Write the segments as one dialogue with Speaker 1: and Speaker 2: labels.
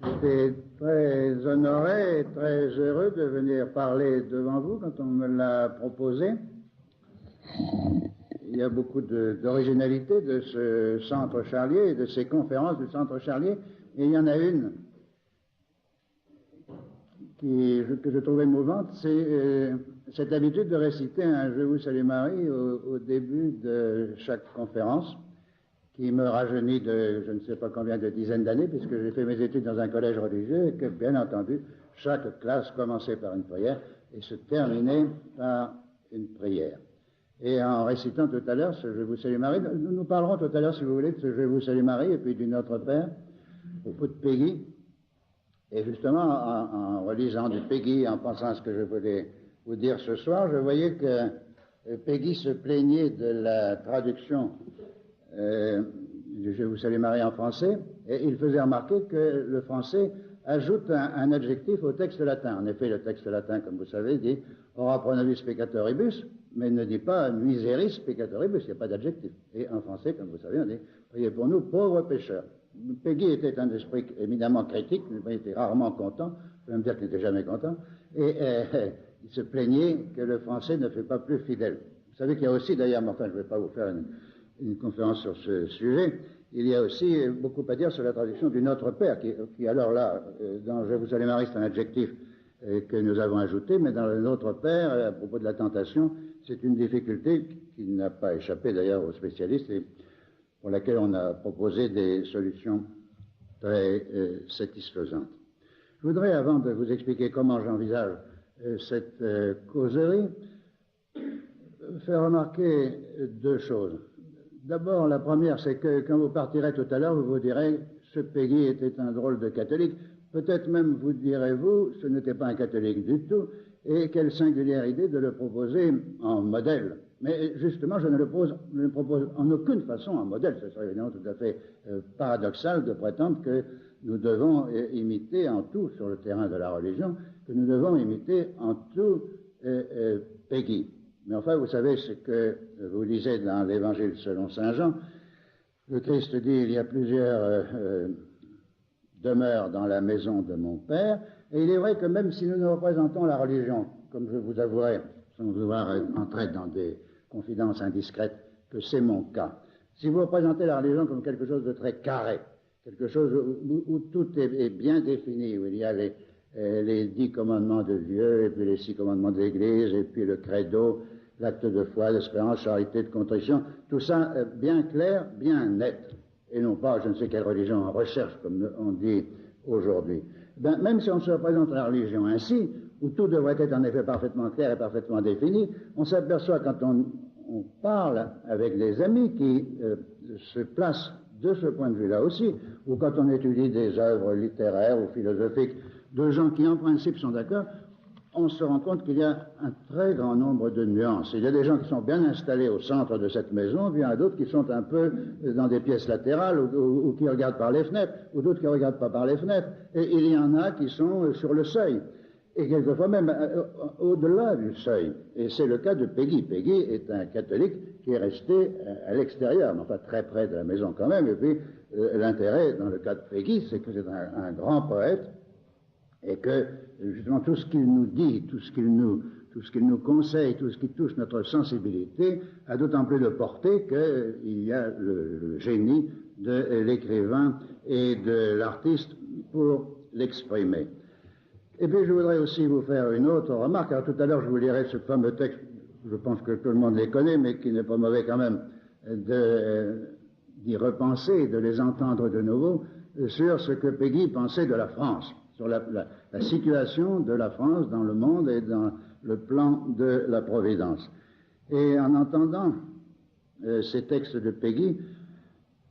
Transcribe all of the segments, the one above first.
Speaker 1: J'étais très honoré et très heureux de venir parler devant vous quand on me l'a proposé. Il y a beaucoup d'originalité de ce Centre Charlier et de ces conférences du Centre Charlier, et il y en a une que je trouve émouvante, c'est cette habitude de réciter un Je vous salue Marie au début de chaque conférence, qui me rajeunit de je ne sais pas combien de dizaines d'années, puisque j'ai fait mes études dans un collège religieux, et que, bien entendu, chaque classe commençait par une prière et se terminait par une prière. Et en récitant tout à l'heure ce Je vous salue Marie, nous parlerons tout à l'heure, si vous voulez, de ce Je vous salue Marie, et puis du Notre Père, au bout de Peggy. Et justement, en relisant du Peggy, en pensant à ce que je voulais vous dire ce soir, je voyais que Peggy se plaignait de la traduction du Je vous salue Marie en français, et il faisait remarquer que le français ajoute un adjectif au texte latin. En effet, le texte latin, comme vous savez, dit ora pro nobis peccatoribus, mais ne dit pas miseris peccatoribus, il n'y a pas d'adjectif. Et en français, comme vous savez, on dit priez pour nous, pauvres pécheurs. Peggy était un esprit éminemment critique, mais il était rarement content, je peux même dire qu'il n'était jamais content, et il se plaignait que le français ne fait pas plus fidèle. Vous savez qu'il y a aussi, d'ailleurs, enfin, je ne vais pas vous faire une conférence sur ce sujet, il y a aussi beaucoup à dire sur la traduction du Notre Père, qui alors là, dans Je vous salue Marie, c'est un adjectif que nous avons ajouté, mais dans le Notre Père, à propos de la tentation, c'est une difficulté qui n'a pas échappé d'ailleurs aux spécialistes et pour laquelle on a proposé des solutions très satisfaisantes. Je voudrais, avant de vous expliquer comment j'envisage cette causerie, faire remarquer deux choses. D'abord, la première, c'est que quand vous partirez tout à l'heure, vous vous direz ce Peggy était un drôle de catholique. Peut-être même vous direz-vous, ce n'était pas un catholique du tout, et quelle singulière idée de le proposer en modèle. Mais justement, je ne le propose en aucune façon en modèle. Ce serait évidemment tout à fait paradoxal de prétendre que nous devons imiter en tout, sur le terrain de la religion, que nous devons imiter en tout Peggy. Mais enfin, vous savez ce que vous lisez dans l'Évangile selon saint Jean. Le Christ dit, il y a plusieurs demeures dans la maison de mon Père. Et il est vrai que même si nous ne représentons la religion, comme je vous avouerai, sans vouloir entrer dans des confidences indiscrètes, que c'est mon cas. Si vous représentez la religion comme quelque chose de très carré, quelque chose où tout est bien défini, où il y a les 10 commandements de Dieu, et puis les 6 commandements de l'Église, et puis le credo, l'acte de foi, d'espérance, charité, de contrition, tout ça bien clair, bien net, et non pas je ne sais quelle religion en recherche, comme on dit aujourd'hui. Ben, même si on se représente la religion ainsi, où tout devrait être en effet parfaitement clair et parfaitement défini, on s'aperçoit quand on parle avec des amis qui se placent de ce point de vue-là aussi, ou quand on étudie des œuvres littéraires ou philosophiques de gens qui en principe sont d'accord, on se rend compte qu'il y a un très grand nombre de nuances. Il y a des gens qui sont bien installés au centre de cette maison, puis il y en a d'autres qui sont un peu dans des pièces latérales ou qui regardent par les fenêtres, ou d'autres qui ne regardent pas par les fenêtres. Et il y en a qui sont sur le seuil, et quelquefois même au-delà du seuil. Et c'est le cas de Peggy. Peggy est un catholique qui est resté à l'extérieur, mais enfin très près de la maison quand même. Et puis l'intérêt dans le cas de Peggy, c'est que c'est un grand poète, et que justement tout ce qu'il nous dit, tout ce qu'il nous conseille, tout ce qui touche notre sensibilité, a d'autant plus de portée qu'il y a le génie de l'écrivain et de l'artiste pour l'exprimer. Et puis je voudrais aussi vous faire une autre remarque. Alors tout à l'heure je vous lirai ce fameux texte, je pense que tout le monde les connaît, mais qui n'est pas mauvais quand même d'y repenser, de les entendre de nouveau, sur ce que Peggy pensait de la France, sur la situation de la France dans le monde et dans le plan de la Providence. Et en entendant ces textes de Peggy,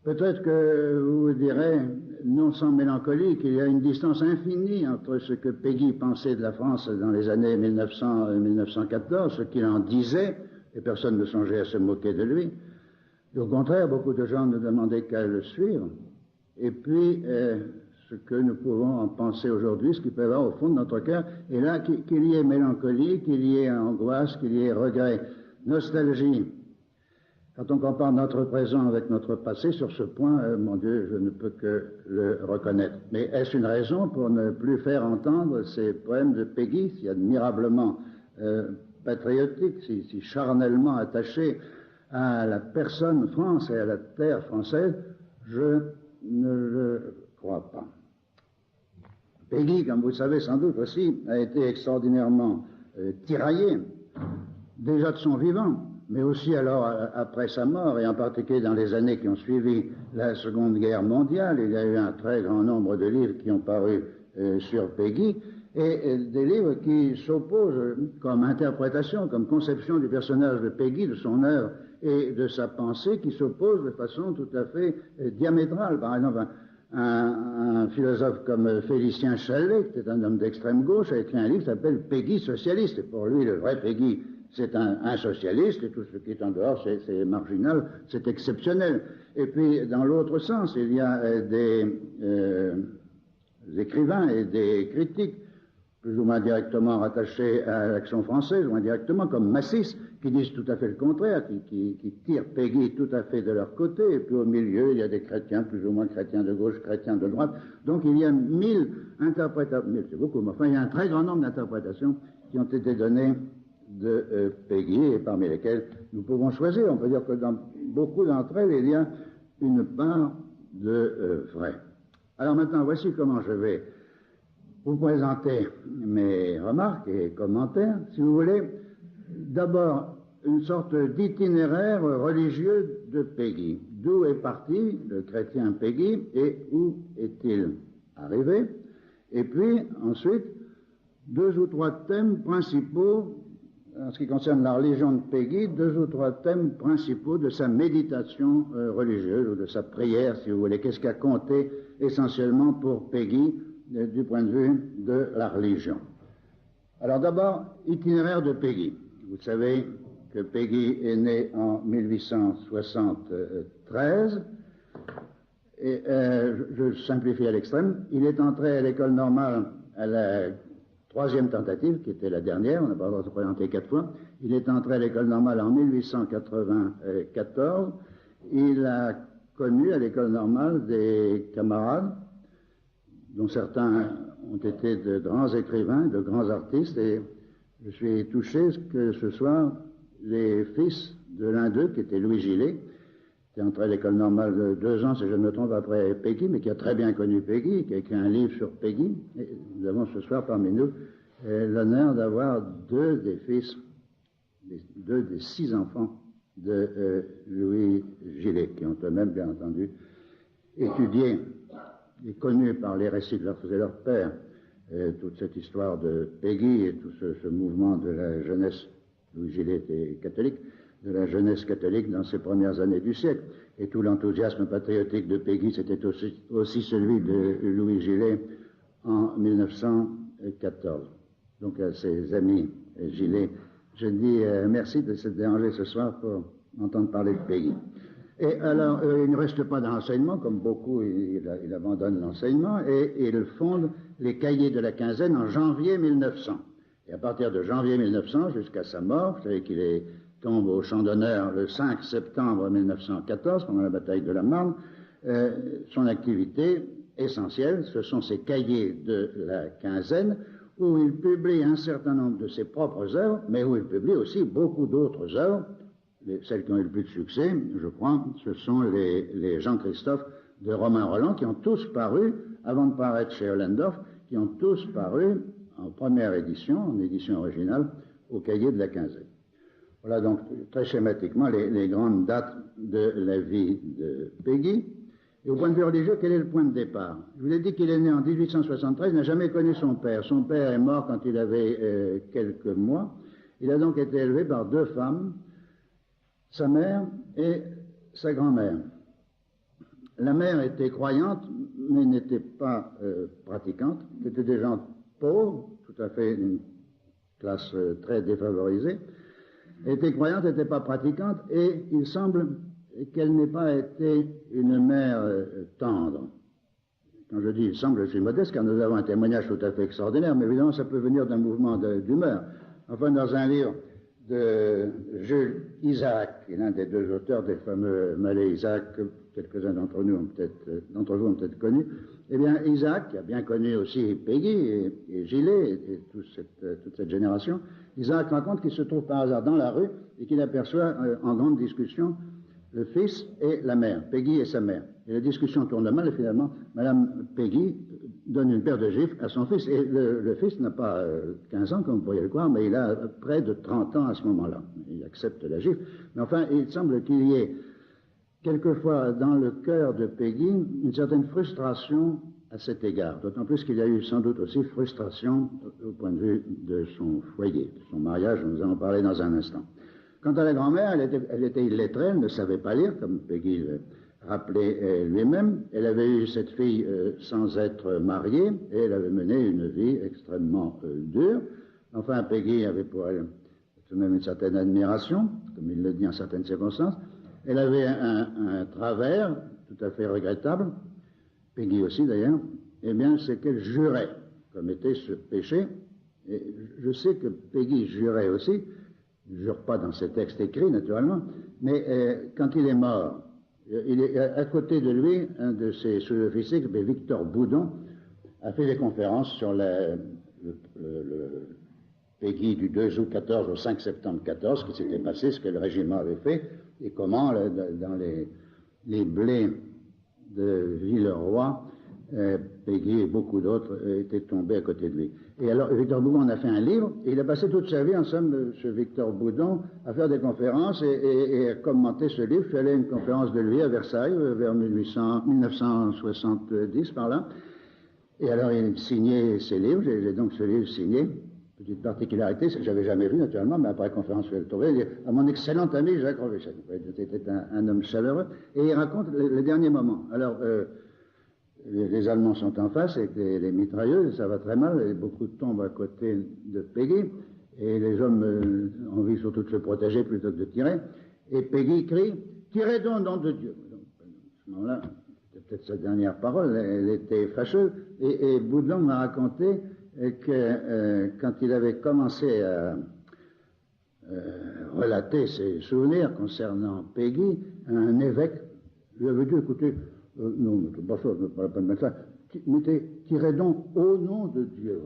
Speaker 1: peut-être que vous vous direz, non sans mélancolie, qu'il y a une distance infinie entre ce que Peggy pensait de la France dans les années 1900 et 1914, ce qu'il en disait, et personne ne songeait à se moquer de lui. Et au contraire, beaucoup de gens ne demandaient qu'à le suivre. Et puis, ce que nous pouvons en penser aujourd'hui, ce qui peut y avoir au fond de notre cœur, et là, qu'il y ait mélancolie, qu'il y ait angoisse, qu'il y ait regret, nostalgie, Quand on compare notre présent avec notre passé, sur ce point, mon Dieu, je ne peux que le reconnaître. Mais est-ce une raison pour ne plus faire entendre ces poèmes de Péguy, si admirablement patriotiques, si charnellement attachés à la personne France et à la terre française? Je ne le crois pas. Péguy, comme vous le savez sans doute aussi, a été extraordinairement tiraillé, déjà de son vivant, mais aussi alors après sa mort, et en particulier dans les années qui ont suivi la Seconde Guerre mondiale. Il y a eu un très grand nombre de livres qui ont paru sur Péguy, et des livres qui s'opposent comme interprétation, comme conception du personnage de Péguy, de son œuvre et de sa pensée, qui s'opposent de façon tout à fait diamétrale. Par exemple, un philosophe comme Félicien Challet, qui est un homme d'extrême gauche, a écrit un livre qui s'appelle Péguy socialiste. Et pour lui, le vrai Péguy, c'est un socialiste, et tout ce qui est en dehors, c'est marginal, c'est exceptionnel. Et puis, dans l'autre sens, il y a des écrivains et des critiques, plus ou moins directement rattachés à l'Action française, ou indirectement, comme Massis, qui disent tout à fait le contraire, qui tirent Péguy tout à fait de leur côté, et puis au milieu, il y a des chrétiens, plus ou moins chrétiens de gauche, chrétiens de droite. Donc il y a 1000 interprétations, c'est beaucoup, mais enfin il y a un très grand nombre d'interprétations qui ont été données de Péguy, et parmi lesquelles nous pouvons choisir. On peut dire que dans beaucoup d'entre elles, il y a une part de vrai. Alors maintenant, voici comment je vais vous présenter mes remarques et commentaires, si vous voulez. D'abord, une sorte d'itinéraire religieux de Péguy. D'où est parti le chrétien Péguy et où est-il arrivé? Et puis, ensuite, 2 ou 3 thèmes principaux, en ce qui concerne la religion de Péguy, 2 ou 3 thèmes principaux de sa méditation religieuse, ou de sa prière, si vous voulez. Qu'est-ce qui a compté essentiellement pour Péguy du point de vue de la religion? Alors d'abord, itinéraire de Péguy. Vous savez que Péguy est né en 1873, et je simplifie à l'extrême. Il est entré à l'école normale à la 3e tentative, qui était la dernière, on n'a pas le droit de se présenter 4 fois. Il est entré à l'école normale en 1894. Il a connu à l'école normale des camarades, dont certains ont été de grands écrivains, de grands artistes, et je suis touché que ce soit les fils de l'un d'eux, qui était Louis Gillet, qui est entré à l'école normale de 2 ans, si je ne me trompe, après Péguy, mais qui a très bien connu Péguy, qui a écrit un livre sur Péguy. Et nous avons ce soir parmi nous l'honneur d'avoir 2 des fils, 2 des 6 enfants de Louis Gillet, qui ont eux-mêmes, bien entendu, étudié et connu par les récits que leur faisait leur père, toute cette histoire de Péguy et tout ce mouvement de la jeunesse. Louis Gillet était catholique, de la jeunesse catholique dans ces premières années du siècle. Et tout l'enthousiasme patriotique de Péguy, c'était aussi celui de Louis Gillet en 1914. Donc à ses amis Gillet, je dis merci de se déranger ce soir pour entendre parler de Péguy. Et alors, il ne reste pas d'enseignement, comme beaucoup, il abandonne l'enseignement, et il fonde les cahiers de la quinzaine en janvier 1900. Et à partir de janvier 1900, jusqu'à sa mort, vous savez qu'il tombe au champ d'honneur le 5 septembre 1914, pendant la bataille de la Marne, son activité essentielle, ce sont ces cahiers de la quinzaine, où il publie un certain nombre de ses propres œuvres, mais où il publie aussi beaucoup d'autres œuvres. Celles qui ont eu le plus de succès, je crois, ce sont les Jean-Christophe de Romain Roland, qui ont tous paru, avant de paraître chez Ollendorff, qui ont tous paru en première édition, en édition originale, au cahier de la quinzaine. Voilà donc très schématiquement les grandes dates de la vie de Péguy. Et au point de vue religieux, quel est le point de départ? Je vous ai dit qu'il est né en 1873, il n'a jamais connu son père. Son père est mort quand il avait quelques mois. Il a donc été élevé par 2 femmes, sa mère et sa grand-mère. La mère était croyante, mais n'était pas pratiquante. C'était des gens pauvres, tout à fait une classe très défavorisée. Elle était croyante, n'était pas pratiquante, et il semble qu'elle n'ait pas été une mère tendre. Quand je dis il semble, je suis modeste, car nous avons un témoignage tout à fait extraordinaire, mais évidemment ça peut venir d'un mouvement d'humeur. Enfin, dans un livre de Jules Isaac, qui est l'un des deux auteurs des fameux Malais Isaac, que quelques-uns d'entre vous ont peut-être connu. Eh bien, Isaac, qui a bien connu aussi Peggy et Gillet et toute cette génération, Isaac raconte qu'il se trouve par hasard dans la rue et qu'il aperçoit en grande discussion le fils et la mère, Peggy et sa mère. Et la discussion tourne mal et finalement, Madame Peggy donne une paire de gifles à son fils. Et le fils n'a pas 15 ans, comme vous pourriez le croire, mais il a près de 30 ans à ce moment-là. Il accepte la gifle. Mais enfin, il semble qu'il y ait quelquefois dans le cœur de Peggy une certaine frustration à cet égard. D'autant plus qu'il y a eu sans doute aussi frustration au point de vue de son foyer, de son mariage. Nous allons parler dans un instant. Quant à la grand-mère, elle était illettrée, elle ne savait pas lire, comme Peggy le rappelait lui-même. Elle avait eu cette fille sans être mariée et elle avait mené une vie extrêmement dure. Enfin, Peggy avait pour elle tout de même une certaine admiration, comme il le dit en certaines circonstances. Elle avait un travers tout à fait regrettable, Peggy aussi d'ailleurs, eh bien c'est qu'elle jurait, comme était ce péché. Et je sais que Peggy jurait aussi. Il ne jure pas dans ses textes écrits, naturellement, mais quand il est mort, il est à côté de lui, un de ses sous-officiers, qui s'appelait Victor Boudon, a fait des conférences sur le Peggy du 2 août 14 au 5 septembre 14, ce qui s'était passé, ce que le régiment avait fait, et comment, dans les blés de Villeroy, Peggy et beaucoup d'autres étaient tombés à côté de lui. Et alors, Victor Boudon en a fait un livre, et il a passé toute sa vie, en somme, ce Victor Boudon, à faire des conférences et à commenter ce livre. Je suis allé à une conférence de lui à Versailles, vers 1970, par là. Et alors, il signait ses livres, j'ai donc ce livre signé. Petite particularité, c'est que je n'avais jamais vu, naturellement, mais après la conférence, je vais le trouver. Il dit à mon excellent ami Jacques Rovechon. C'était un homme chaleureux. Et il raconte les derniers moments. Alors, les Allemands sont en face avec les mitrailleuses, ça va très mal, et beaucoup tombent à côté de Peggy, et les hommes ont envie surtout de se protéger plutôt que de tirer, et Peggy crie « Tirez donc, nom de Dieu !» Donc, à ce moment-là, c'était peut-être sa dernière parole, elle était fâcheuse, et Boudon m'a raconté que quand il avait commencé à relater ses souvenirs concernant Peggy, un évêque lui avait dit « Écoutez, non, mais c'est pas ça, c'est pas la peine de mettre ça. Tirez donc au nom de Dieu. »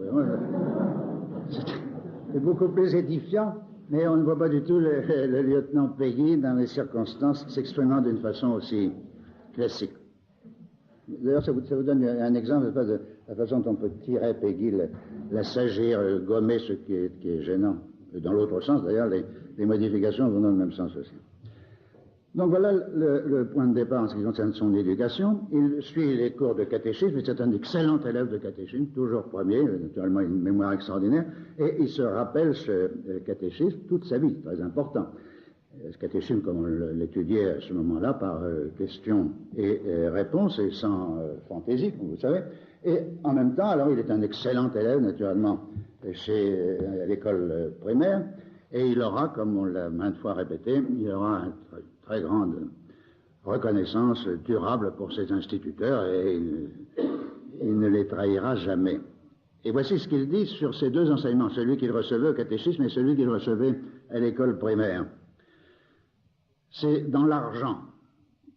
Speaker 1: C'est beaucoup plus édifiant, mais on ne voit pas du tout le lieutenant Peggy dans les circonstances s'exprimant d'une façon aussi classique. D'ailleurs, ça vous donne un exemple de la façon dont on peut tirer Peggy, la sagir, gommer ce qui est gênant. Et dans l'autre sens, d'ailleurs, les modifications vont dans le même sens aussi. Donc voilà le point de départ en ce qui concerne son éducation. Il suit les cours de catéchisme, c'est un excellent élève de catéchisme, toujours premier, naturellement une mémoire extraordinaire, et il se rappelle ce catéchisme toute sa vie, très important. Ce catéchisme, comme on l'étudiait à ce moment-là, par questions et réponses, et sans fantaisie, comme vous savez. Et en même temps, alors il est un excellent élève, naturellement, à l'école primaire, et il aura, comme on l'a maintes fois répété, il aura une très grande reconnaissance durable pour ses instituteurs et il ne les trahira jamais. Et voici ce qu'il dit sur ces deux enseignements, celui qu'il recevait au catéchisme et celui qu'il recevait à l'école primaire. C'est dans l'argent,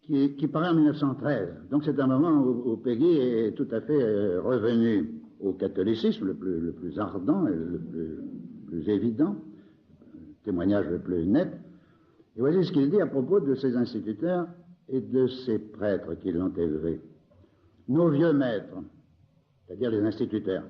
Speaker 1: qui paraît en 1913. Donc c'est un moment où Peggy est tout à fait revenu au catholicisme, le plus ardent et le plus évident, le témoignage le plus net. Et voici ce qu'il dit à propos de ses instituteurs et de ses prêtres qui l'ont élevé. Nos vieux maîtres, c'est-à-dire les instituteurs,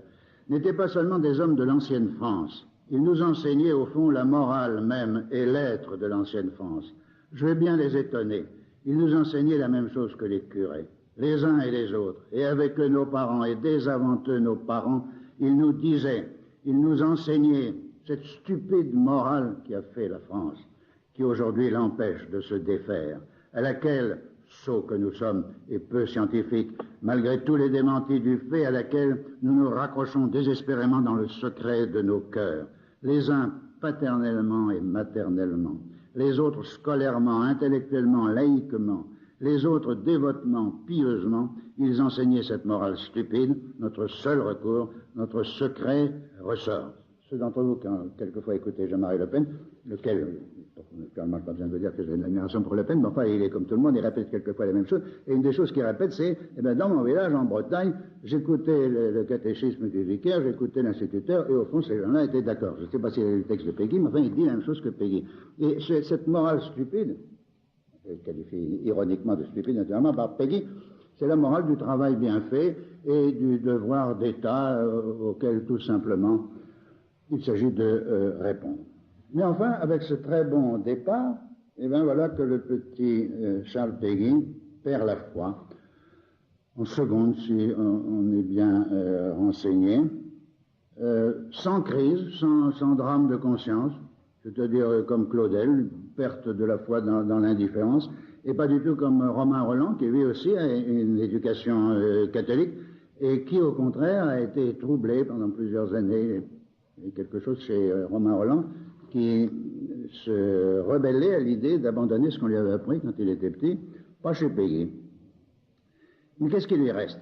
Speaker 1: n'étaient pas seulement des hommes de l'ancienne France. Ils nous enseignaient au fond la morale même et l'être de l'ancienne France. Je vais bien les étonner. Ils nous enseignaient la même chose que les curés, les uns et les autres. Et avec eux nos parents, et dès avant eux nos parents, ils nous disaient, ils nous enseignaient cette stupide morale qui a fait la France, qui aujourd'hui l'empêche de se défaire, à laquelle, sots que nous sommes et peu scientifiques, malgré tous les démentis du fait, à laquelle nous nous raccrochons désespérément dans le secret de nos cœurs, les uns paternellement et maternellement, les autres scolairement, intellectuellement, laïquement, les autres dévotement, pieusement. Ils enseignaient cette morale stupide, notre seul recours, notre secret ressort. ceux d'entre vous qui ont quelquefois écouté Jean-Marie Le Pen, lequel, naturellement, je n'ai pas besoin de dire que j'ai une admiration pour Le Pen, mais enfin, il est comme tout le monde, il répète quelquefois les mêmes choses. Et une des choses qu'il répète, c'est, eh bien, dans mon village, en Bretagne, j'écoutais le catéchisme du vicaire, j'écoutais l'instituteur, et au fond, ces gens-là étaient d'accord. Je ne sais pas s'il y a le texte de Péguy, mais enfin, il dit la même chose que Péguy. Et cette morale stupide, qualifiée ironiquement de stupide, naturellement, par Péguy, c'est la morale du travail bien fait et du devoir d'État auquel, tout simplement, il s'agit de répondre. Mais enfin, avec ce très bon départ, eh bien voilà que le petit Charles Péguy perd la foi, en seconde si on est bien renseigné, sans crise, sans drame de conscience, c'est-à-dire comme Claudel, perte de la foi dans l'indifférence, et pas du tout comme Romain Rolland, qui lui aussi a une éducation catholique, et qui au contraire a été troublé pendant plusieurs années. Il y a quelque chose chez Romain Rolland qui se rebellait à l'idée d'abandonner ce qu'on lui avait appris quand il était petit, pas chez Péguy. Mais qu'est-ce qui lui reste,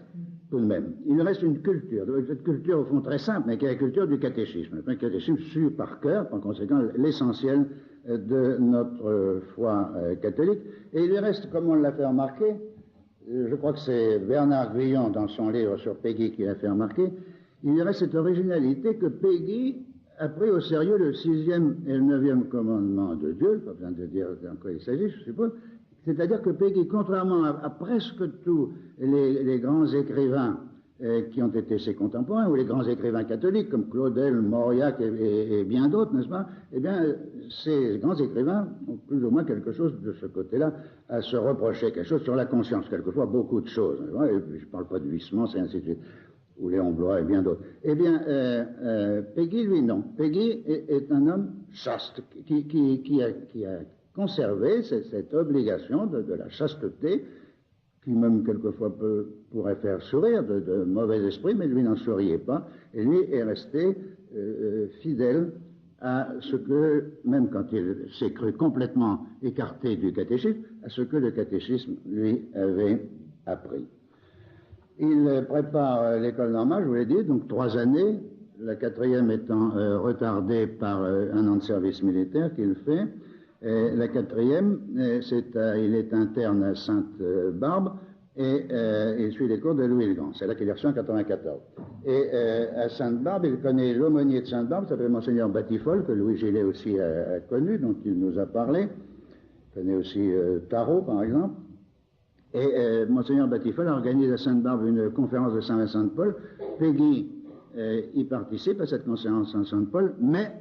Speaker 1: tout de même? Il lui reste une culture, cette culture au fond très simple, mais qui est la culture du catéchisme. Un catéchisme su par cœur, par conséquent l'essentiel de notre foi catholique. Et il lui reste, comme on l'a fait remarquer, je crois que c'est Bernard Guyon dans son livre sur Péguy qui l'a fait remarquer, il lui reste cette originalité que Péguy a pris au sérieux le 6e et le 9e commandement de Dieu, pas besoin de dire de quoi il s'agit, je suppose. C'est-à-dire que Péguy, contrairement à presque tous les grands écrivains qui ont été ses contemporains, ou les grands écrivains catholiques, comme Claudel, Mauriac et bien d'autres, n'est-ce pas? Eh bien, ces grands écrivains ont plus ou moins quelque chose de ce côté-là à se reprocher, quelque chose sur la conscience, quelquefois beaucoup de choses. Je ne parle pas de Huysmans et ainsi de suite, ou Léon Blois et bien d'autres. Eh bien, Péguy, lui, non. Péguy est un homme chaste, qui a conservé cette obligation de la chasteté, qui même quelquefois pourrait faire sourire de mauvais esprits, mais lui n'en souriait pas, et lui est resté fidèle à ce que, même quand il s'est cru complètement écarté du catéchisme, à ce que le catéchisme lui avait appris. Il prépare l'école normale, je vous l'ai dit, donc 3 années, la 4e étant retardée par un an de service militaire qu'il fait. La 4e, il est interne à Sainte-Barbe et il suit les cours de Louis le Grand. C'est là qu'il est reçu en 94. Et à Sainte-Barbe, il connaît l'aumônier de Sainte-Barbe, qui s'appelle Monseigneur Batifol, que Louis Gillet aussi a connu, dont il nous a parlé. Il connaît aussi Tarot, par exemple. Et Monseigneur Batifol organise à Sainte-Barbe une conférence de Saint-Vincent de Paul. Péguy y participe à cette conférence de Saint-Paul, mais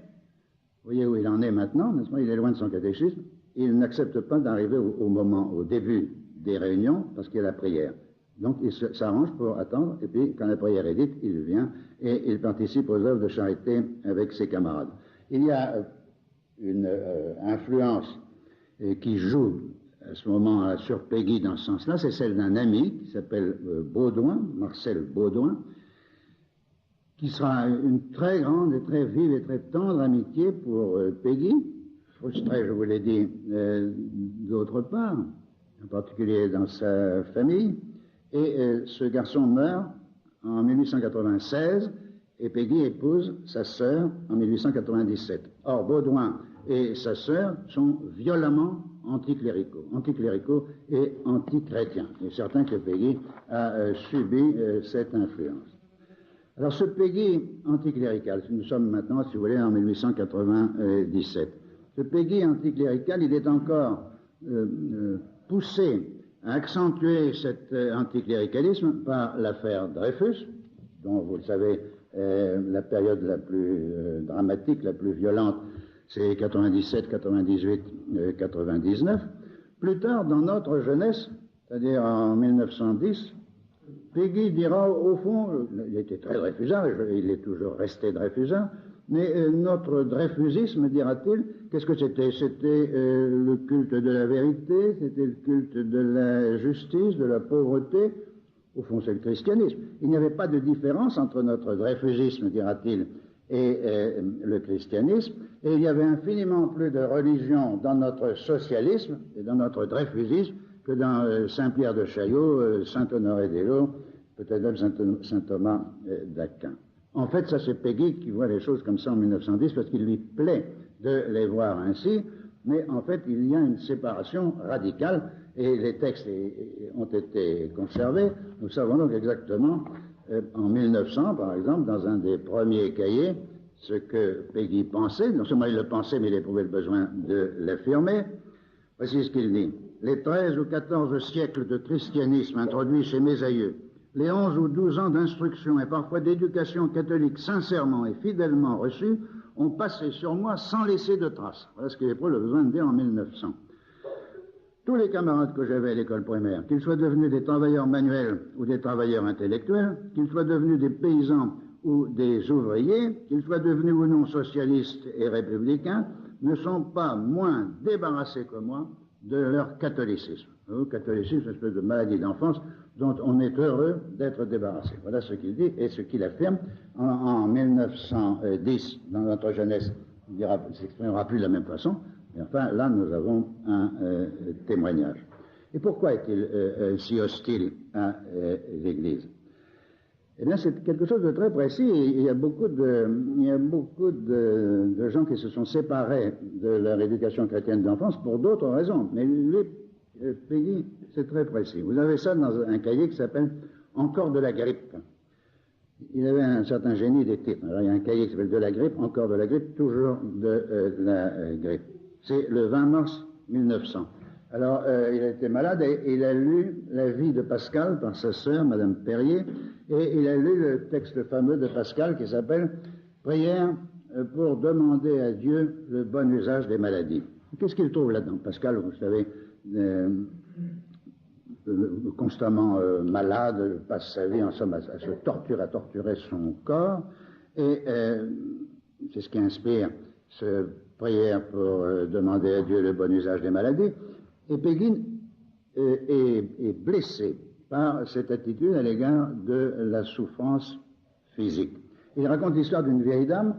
Speaker 1: vous voyez où il en est maintenant, n'est-ce pas? Il est loin de son catéchisme. Il n'accepte pas d'arriver au début des réunions, parce qu'il y a la prière. Donc, il s'arrange pour attendre, et puis, quand la prière est dite, il vient, et il participe aux œuvres de charité avec ses camarades. Il y a une influence qui joue à ce moment sur Péguy dans ce sens-là, c'est celle d'un ami qui s'appelle Baudouin, Marcel Baudouin, qui sera une très grande et très vive et très tendre amitié pour Péguy, frustré, je vous l'ai dit, d'autre part, en particulier dans sa famille, et ce garçon meurt en 1896, et Péguy épouse sa sœur en 1897. Or, Baudouin et sa sœur sont violemment anticléricaux et antichrétiens. Il est certain que Péguy a subi cette influence. Alors, ce Péguy anticlérical, nous sommes maintenant, si vous voulez, en 1897. Ce Péguy anticlérical, il est encore poussé à accentuer cet anticléricalisme par l'affaire Dreyfus, dont, vous le savez, la période la plus dramatique, la plus violente, c'est 97, 98, 99. Plus tard, dans notre jeunesse, c'est-à-dire en 1910, Péguy dira, au fond, il était très dreyfusard, il est toujours resté dreyfusard, mais notre dreyfusisme, dira-t-il, qu'est-ce que c'était? C'était le culte de la vérité, c'était le culte de la justice, de la pauvreté. Au fond, c'est le christianisme. Il n'y avait pas de différence entre notre dreyfusisme, dira-t-il, et le christianisme, et il y avait infiniment plus de religion dans notre socialisme et dans notre dreyfusisme que dans Saint-Pierre de Chaillot, Saint-Honoré d'Eylau, peut-être même Saint-Thomas d'Aquin. En fait, ça c'est Peggy qui voit les choses comme ça en 1910 parce qu'il lui plaît de les voir ainsi, mais en fait il y a une séparation radicale et les textes ont été conservés. Nous savons donc exactement en 1900 par exemple dans un des premiers cahiers ce que Peggy pensait. Non seulement il le pensait mais il éprouvait le besoin de l'affirmer. Voici ce qu'il dit. Les 13 ou 14 siècles de christianisme introduits chez mes aïeux, les 11 ou 12 ans d'instruction et parfois d'éducation catholique sincèrement et fidèlement reçus ont passé sur moi sans laisser de traces. Voilà ce qu'il éprouve le besoin de dire en 1900. Tous les camarades que j'avais à l'école primaire, qu'ils soient devenus des travailleurs manuels ou des travailleurs intellectuels, qu'ils soient devenus des paysans ou des ouvriers, qu'ils soient devenus ou non socialistes et républicains, ne sont pas moins débarrassés que moi de leur catholicisme. Le catholicisme, c'est une espèce de maladie d'enfance dont on est heureux d'être débarrassé. Voilà ce qu'il dit et ce qu'il affirme en 1910, dans notre jeunesse. Il ne s'exprimera plus de la même façon, mais enfin, là, nous avons un témoignage. Et pourquoi est-il si hostile à l'Église? Eh bien, c'est quelque chose de très précis. Il y a beaucoup de gens qui se sont séparés de leur éducation chrétienne d'enfance pour d'autres raisons. Mais Peggy, c'est très précis. Vous avez ça dans un cahier qui s'appelle « Encore de la grippe ». Il avait un certain génie des titres. Alors, il y a un cahier qui s'appelle « De la grippe », « Encore de la grippe », toujours de la grippe. C'est le 20 mars 1900. Alors, il a été malade et il a lu la vie de Pascal par sa sœur, Madame Perrier, et il a lu le texte fameux de Pascal qui s'appelle « Prière pour demander à Dieu le bon usage des maladies ». Qu'est-ce qu'il trouve là-dedans? Pascal, vous savez, constamment malade, passe sa vie en somme à se torturer, à torturer son corps, et c'est ce qui inspire cette prière pour demander à Dieu le bon usage des maladies. Et Peggy est blessé par cette attitude à l'égard de la souffrance physique. Il raconte l'histoire d'une vieille dame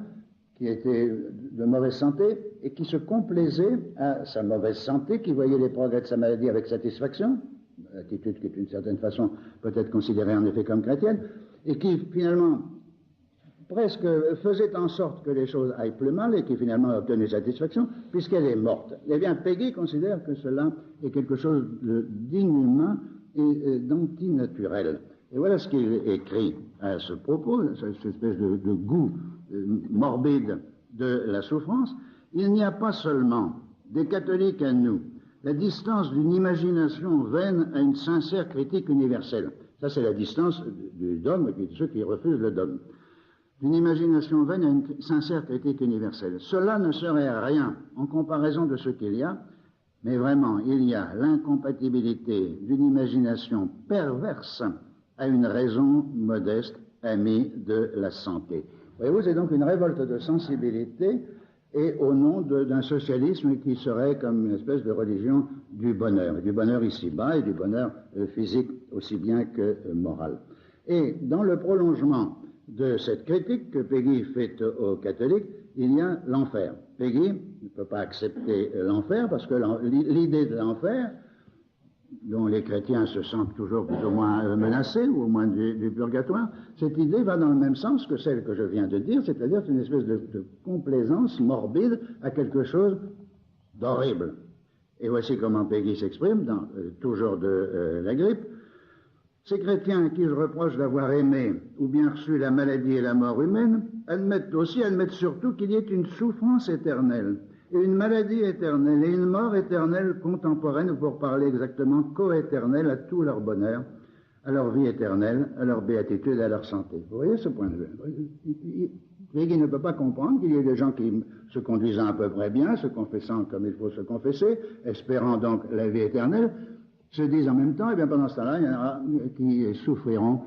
Speaker 1: qui était de mauvaise santé et qui se complaisait à sa mauvaise santé, qui voyait les progrès de sa maladie avec satisfaction, attitude qui est d'une certaine façon peut-être considérée en effet comme chrétienne, et qui finalement presque faisait en sorte que les choses aillent plus mal et qui finalement a obtenu satisfaction puisqu'elle est morte. Eh bien, Peggy considère que cela est quelque chose d'inhumain et d'antinaturel. Et voilà ce qu'il écrit à ce propos, cette espèce de goût morbide de la souffrance. Il n'y a pas seulement des catholiques à nous, la distance d'une imagination vaine à une sincère critique universelle. Ça, c'est la distance du dogme et de ceux qui refusent le dogme. D'une imagination vaine à une sincère critique universelle. Cela ne serait rien en comparaison de ce qu'il y a, mais vraiment, il y a l'incompatibilité d'une imagination perverse à une raison modeste, amie de la santé. Voyez-vous, c'est donc une révolte de sensibilité et au nom d'un socialisme qui serait comme une espèce de religion du bonheur ici-bas et du bonheur physique aussi bien que moral. Et dans le prolongement de cette critique que Peggy fait aux catholiques, il y a l'enfer. Peggy ne peut pas accepter l'enfer parce que l'idée de l'enfer, dont les chrétiens se sentent toujours plus ou moins menacés, ou au moins du purgatoire, cette idée va dans le même sens que celle que je viens de dire, c'est-à-dire une espèce de complaisance morbide à quelque chose d'horrible. Et voici comment Peggy s'exprime, toujours de la grippe. Ces chrétiens à qui je reproche d'avoir aimé ou bien reçu la maladie et la mort humaine admettent surtout qu'il y ait une souffrance éternelle, et une maladie éternelle et une mort éternelle contemporaine, ou pour parler exactement coéternelle à tout leur bonheur, à leur vie éternelle, à leur béatitude, à leur santé. Vous voyez ce point de vue? Peggy ne peut pas comprendre qu'il y ait des gens qui se conduisant à peu près bien, se confessant comme il faut se confesser, espérant donc la vie éternelle, se disent en même temps, et bien pendant ce temps-là, il y en aura qui souffriront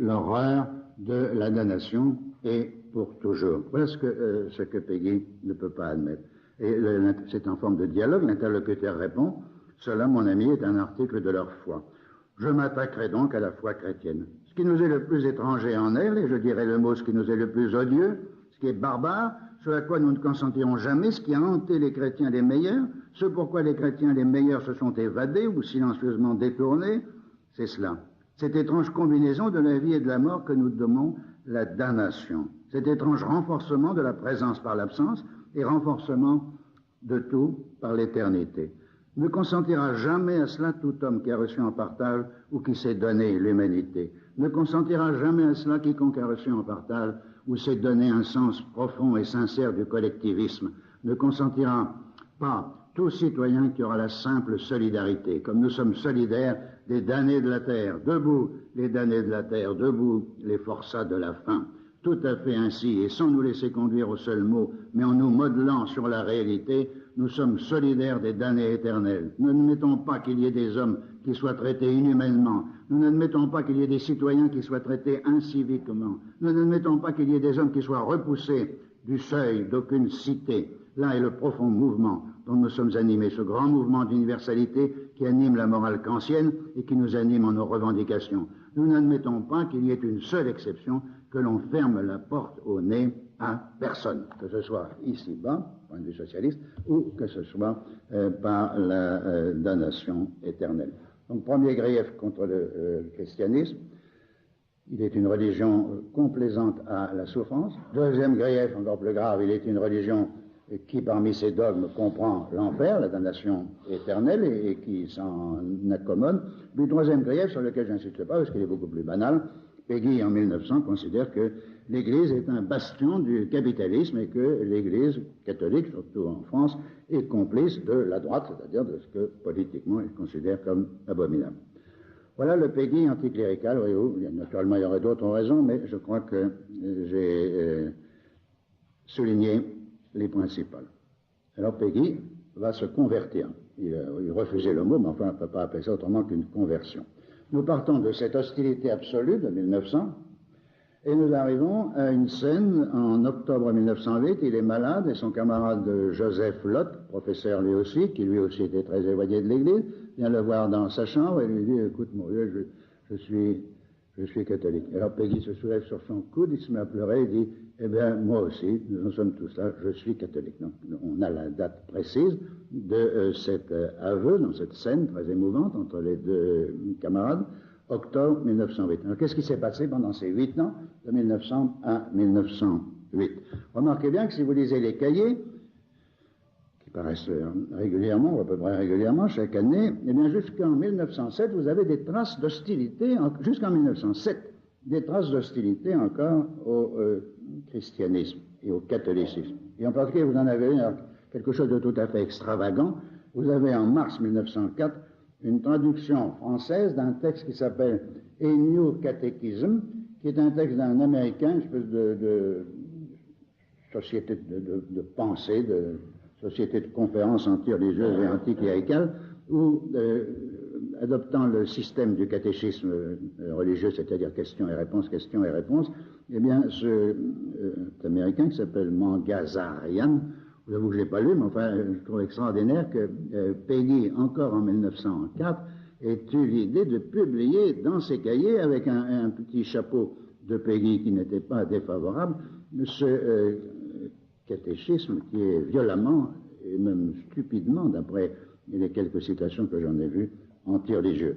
Speaker 1: l'horreur de la damnation et pour toujours. Voilà ce que Peggy ne peut pas admettre. Et c'est en forme de dialogue, l'interlocuteur répond, « Cela, mon ami, est un article de leur foi. Je m'attaquerai donc à la foi chrétienne. Ce qui nous est le plus étranger en elle, et je dirais le mot ce qui nous est le plus odieux, ce qui est barbare, ce à quoi nous ne consentirons jamais, ce qui a hanté les chrétiens les meilleurs, ce pourquoi les chrétiens les meilleurs se sont évadés ou silencieusement détournés, c'est cela. Cette étrange combinaison de la vie et de la mort que nous nommons la damnation. Cet étrange renforcement de la présence par l'absence et renforcement de tout par l'éternité. Ne consentira jamais à cela tout homme qui a reçu en partage ou qui s'est donné l'humanité. Ne consentira jamais à cela quiconque a reçu en partage ou s'est donné un sens profond et sincère du collectivisme. Ne consentira pas tout citoyen qui aura la simple solidarité, comme nous sommes solidaires des damnés de la terre. Debout les damnés de la terre, debout les forçats de la faim. Tout à fait ainsi, et sans nous laisser conduire au seul mot, mais en nous modelant sur la réalité, nous sommes solidaires des damnés éternels. Nous n'admettons pas qu'il y ait des hommes qui soient traités inhumainement. Nous n'admettons pas qu'il y ait des citoyens qui soient traités inciviquement. Nous n'admettons pas qu'il y ait des hommes qui soient repoussés du seuil d'aucune cité. Là est le profond mouvement dont nous sommes animés, ce grand mouvement d'universalité qui anime la morale kantienne et qui nous anime en nos revendications. Nous n'admettons pas qu'il y ait une seule exception, que l'on ferme la porte au nez à personne, que ce soit ici-bas, point de vue socialiste, ou que ce soit par la damnation éternelle. Donc, premier grief contre le christianisme, il est une religion complaisante à la souffrance. Deuxième grief, encore plus grave, il est une religion qui, parmi ses dogmes, comprend l'enfer, la damnation éternelle, et qui s'en accommode. Puis, troisième grief, sur lequel je n'insiste pas, parce qu'il est beaucoup plus banal, Peggy, en 1900, considère que l'Église est un bastion du capitalisme et que l'Église catholique, surtout en France, est complice de la droite, c'est-à-dire de ce que politiquement il considère comme abominable. Voilà le Peggy anticlérical. Naturellement, il y aurait d'autres raisons, mais je crois que j'ai souligné les principales. Alors Peggy va se convertir. Il refusait le mot, mais enfin, on ne peut pas appeler ça autrement qu'une conversion. Nous partons de cette hostilité absolue de 1900 et nous arrivons à une scène en octobre 1908. Il est malade et son camarade Joseph Lott, professeur lui aussi, qui lui aussi était très éloigné de l'Église, vient le voir dans sa chambre et lui dit « Écoute, mon vieux, je suis catholique. » Alors Peggy se soulève sur son coude, il se met à pleurer et dit « Eh bien, moi aussi, nous sommes tous là, je suis catholique. » Donc on a la date précise de cet aveu, dans cette scène très émouvante entre les deux camarades, octobre 1908. Alors qu'est-ce qui s'est passé pendant ces 8 ans, de 1900 à 1908? Remarquez bien que si vous lisez les cahiers, qui paraissent régulièrement, ou à peu près régulièrement, chaque année, eh bien jusqu'en 1907, vous avez des traces d'hostilité, jusqu'en 1907, des traces d'hostilité encore au christianisme et au catholicisme. Et en particulier, vous en avez quelque chose de tout à fait extravagant. Vous avez en mars 1904 une traduction française d'un texte qui s'appelle A New Catechism, qui est un texte d'un Américain, une espèce de société de pensée, de société de conférences anti-religieuses et anticléricales, où, adoptant le système du catéchisme religieux, c'est-à-dire questions et réponses, eh bien, cet Américain qui s'appelle Mangasarian, je vous avoue que je ne l'ai pas lu, mais enfin, je trouve extraordinaire que Peggy, encore en 1904, ait eu l'idée de publier dans ses cahiers, avec un petit chapeau de Peggy qui n'était pas défavorable, ce catéchisme qui est violemment, et même stupidement, d'après les quelques citations que j'en ai vues, anti-religieux.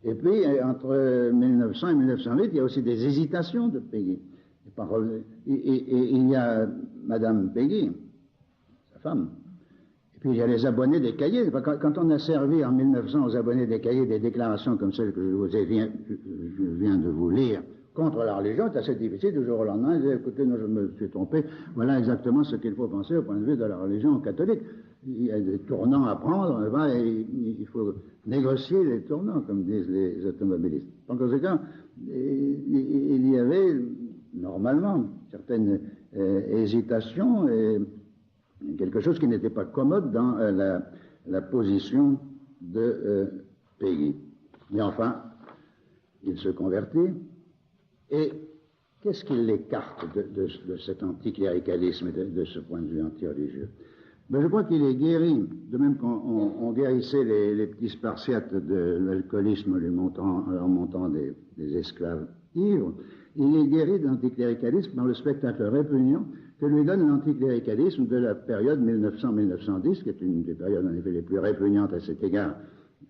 Speaker 1: Et puis, entre 1900 et 1908, il y a aussi des hésitations de Peggy. Et il y a Madame Peggy, femme. Et puis il y a les abonnés des cahiers. Quand on a servi en 1900 aux abonnés des cahiers des déclarations comme celles que je viens de vous lire contre la religion, c'est assez difficile du jour au lendemain de dire écoutez, non, je me suis trompé, voilà exactement ce qu'il faut penser au point de vue de la religion catholique. Il y a des tournants à prendre, et il faut négocier les tournants, comme disent les automobilistes. En conséquent, il y avait normalement certaines hésitations et quelque chose qui n'était pas commode dans la position de Peggy. Mais enfin, il se convertit, et qu'est-ce qui l'écarte de cet anticléricalisme et de ce point de vue anti-religieux? Ben, je crois qu'il est guéri, de même qu'on guérissait les petits spartiates de l'alcoolisme en leur montant des esclaves ivres, il est guéri de l'anticléricalisme par le spectacle répugnant que lui donne l'anticléricalisme de la période 1900-1910, qui est une des périodes en effet les plus répugnantes à cet égard,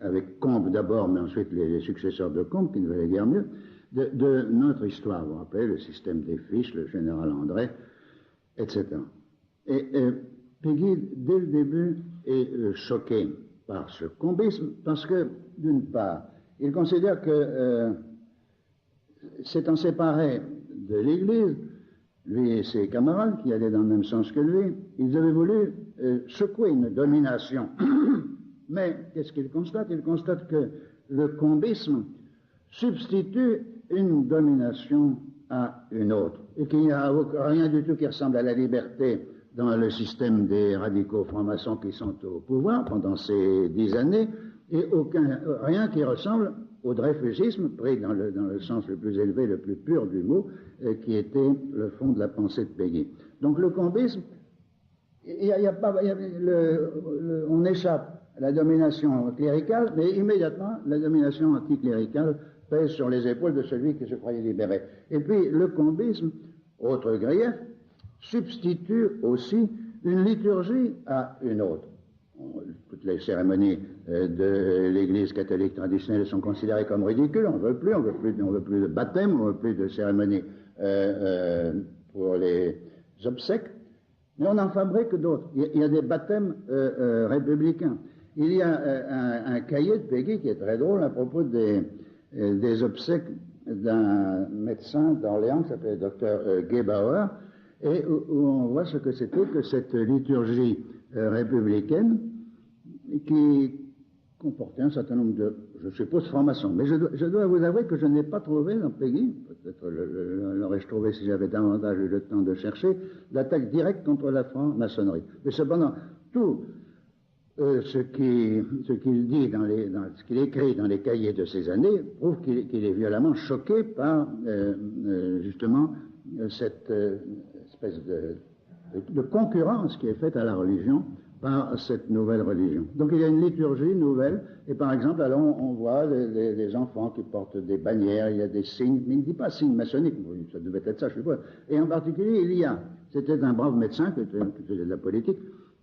Speaker 1: avec Combes d'abord, mais ensuite les successeurs de Combes, qui ne valaient guère mieux. de notre histoire. Vous vous rappelez, le système des fiches, le général André, etc. Et Péguy, dès le début, est choqué par ce combisme parce que, d'une part, il considère que s'étant séparé de l'Église, lui et ses camarades qui allaient dans le même sens que lui, ils avaient voulu secouer une domination. Mais qu'est-ce qu'il constate? Il constate que le combisme substitue une domination à une autre et qu'il n'y a rien du tout qui ressemble à la liberté dans le système des radicaux francs-maçons qui sont au pouvoir pendant ces 10 années et rien qui ressemble au dreyfusisme, pris dans le sens le plus élevé, le plus pur du mot, qui était le fond de la pensée de Péguy. Donc le combisme, on échappe à la domination cléricale, mais immédiatement la domination anticléricale pèse sur les épaules de celui qui se croyait libéré. Et puis le combisme, autre grief, substitue aussi une liturgie à une autre. Toutes les cérémonies de l'Église catholique traditionnelle sont considérées comme ridicules. On ne veut plus de baptême, on ne veut plus de cérémonies pour les obsèques. Mais on en fabrique d'autres. Il y a des baptêmes républicains. Il y a un cahier de Péguy qui est très drôle à propos des obsèques d'un médecin d'Orléans qui s'appelait docteur Gebauer, et où on voit ce que c'était que cette liturgie républicaine qui comportait un certain nombre de, je suppose, francs-maçons. Mais je dois vous avouer que je n'ai pas trouvé dans Péguy, peut-être l'aurais-je trouvé si j'avais davantage eu le temps de chercher, d'attaque directe contre la franc-maçonnerie. Mais cependant, tout ce qu'il dit ce qu'il écrit dans les cahiers de ces années prouve qu'il est violemment choqué par justement cette espèce de concurrence qui est faite à la religion par cette nouvelle religion. Donc il y a une liturgie nouvelle, et par exemple, alors on voit des enfants qui portent des bannières, il y a des signes, mais il ne dit pas signes maçonniques, ça devait être ça, je sais pas. Et en particulier, c'était un brave médecin qui faisait de la politique,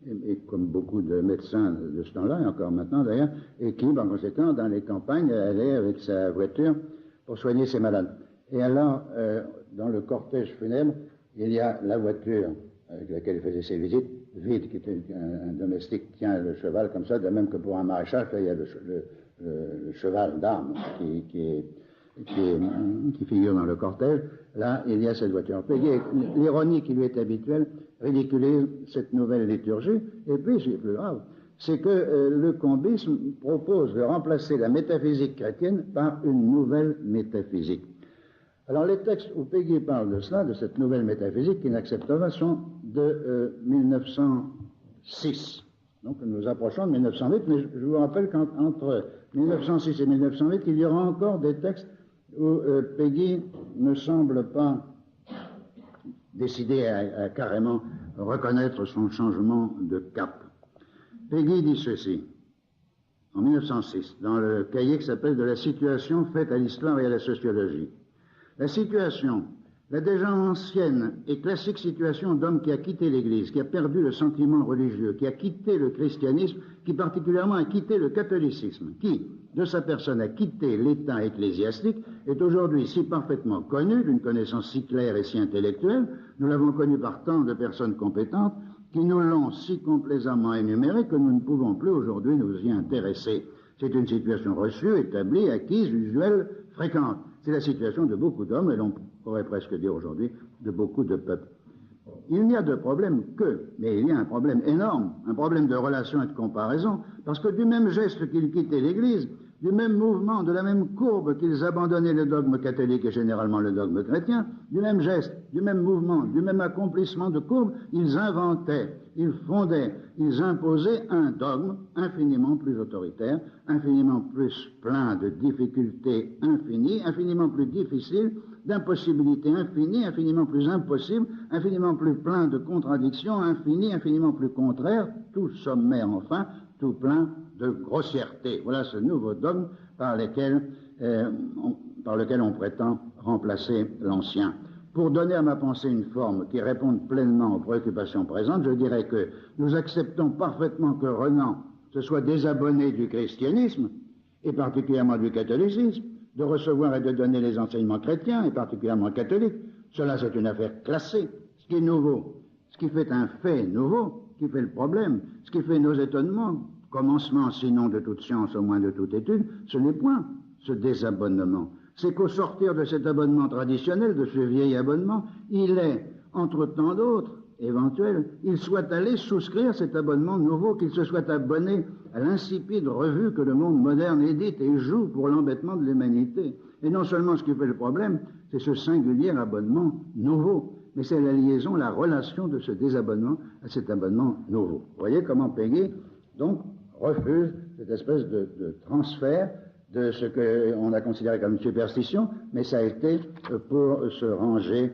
Speaker 1: et comme beaucoup de médecins de ce temps-là, et encore maintenant d'ailleurs, et qui, par conséquent, dans les campagnes, allait avec sa voiture pour soigner ses malades. Et alors, dans le cortège funèbre, il y a la voiture avec laquelle il faisait ses visites, vide, qui était un domestique tient le cheval comme ça, de même que pour un maréchal, il y a le cheval d'armes qui figure dans le cortège. Là, il y a cette voiture. L'ironie qui lui est habituelle ridiculise cette nouvelle liturgie, et puis, c'est plus grave, c'est que le combisme propose de remplacer la métaphysique chrétienne par une nouvelle métaphysique. Alors les textes où Péguy parle de cela, de cette nouvelle métaphysique qu'il n'acceptera, sont de 1906. Donc nous approchons de 1908, mais je vous rappelle qu'entre 1906 et 1908, il y aura encore des textes où Péguy ne semble pas décidé à carrément reconnaître son changement de cap. Péguy dit ceci, en 1906, dans le cahier qui s'appelle « De la situation faite à l'histoire et à la sociologie ». La situation, la déjà ancienne et classique situation d'homme qui a quitté l'Église, qui a perdu le sentiment religieux, qui a quitté le christianisme, qui particulièrement a quitté le catholicisme, qui, de sa personne, a quitté l'état ecclésiastique, est aujourd'hui si parfaitement connu, d'une connaissance si claire et si intellectuelle, nous l'avons connu par tant de personnes compétentes, qui nous l'ont si complaisamment énuméré que nous ne pouvons plus aujourd'hui nous y intéresser. C'est une situation reçue, établie, acquise, usuelle, fréquente. C'est la situation de beaucoup d'hommes, et l'on pourrait presque dire aujourd'hui de beaucoup de peuples. Il n'y a de problème mais il y a un problème énorme, un problème de relation et de comparaison, parce que du même geste qu'ils quittaient l'Église, du même mouvement, de la même courbe qu'ils abandonnaient le dogme catholique et généralement le dogme chrétien, du même geste, du même mouvement, du même accomplissement de courbe, ils inventaient, ils fondaient, ils imposaient un dogme infiniment plus autoritaire, infiniment plus plein de difficultés infinies, infiniment plus difficiles, d'impossibilités infinies, infiniment plus impossibles, infiniment plus plein de contradictions, infinies, infiniment plus contraires, tout sommaire enfin, tout plein de grossièreté. Voilà ce nouveau dogme par lequel on prétend remplacer l'ancien. Pour donner à ma pensée une forme qui réponde pleinement aux préoccupations présentes, je dirais que nous acceptons parfaitement que Renan se soit désabonné du christianisme, et particulièrement du catholicisme, de recevoir et de donner les enseignements chrétiens, et particulièrement catholiques. Cela, c'est une affaire classée. Ce qui est nouveau, ce qui fait un fait nouveau, qui fait le problème, ce qui fait nos étonnements, commencement sinon de toute science, au moins de toute étude, ce n'est point ce désabonnement. C'est qu'au sortir de cet abonnement traditionnel, de ce vieil abonnement, il est, entre tant d'autres, éventuels, il soit allé souscrire cet abonnement nouveau, qu'il se soit abonné à l'insipide revue que le monde moderne édite et joue pour l'embêtement de l'humanité. Et non seulement ce qui fait le problème, c'est ce singulier abonnement nouveau, mais c'est la liaison, la relation de ce désabonnement à cet abonnement nouveau. Vous voyez comment Péguy, donc, refuse cette espèce de transfert de ce qu'on a considéré comme une superstition, mais ça a été pour se ranger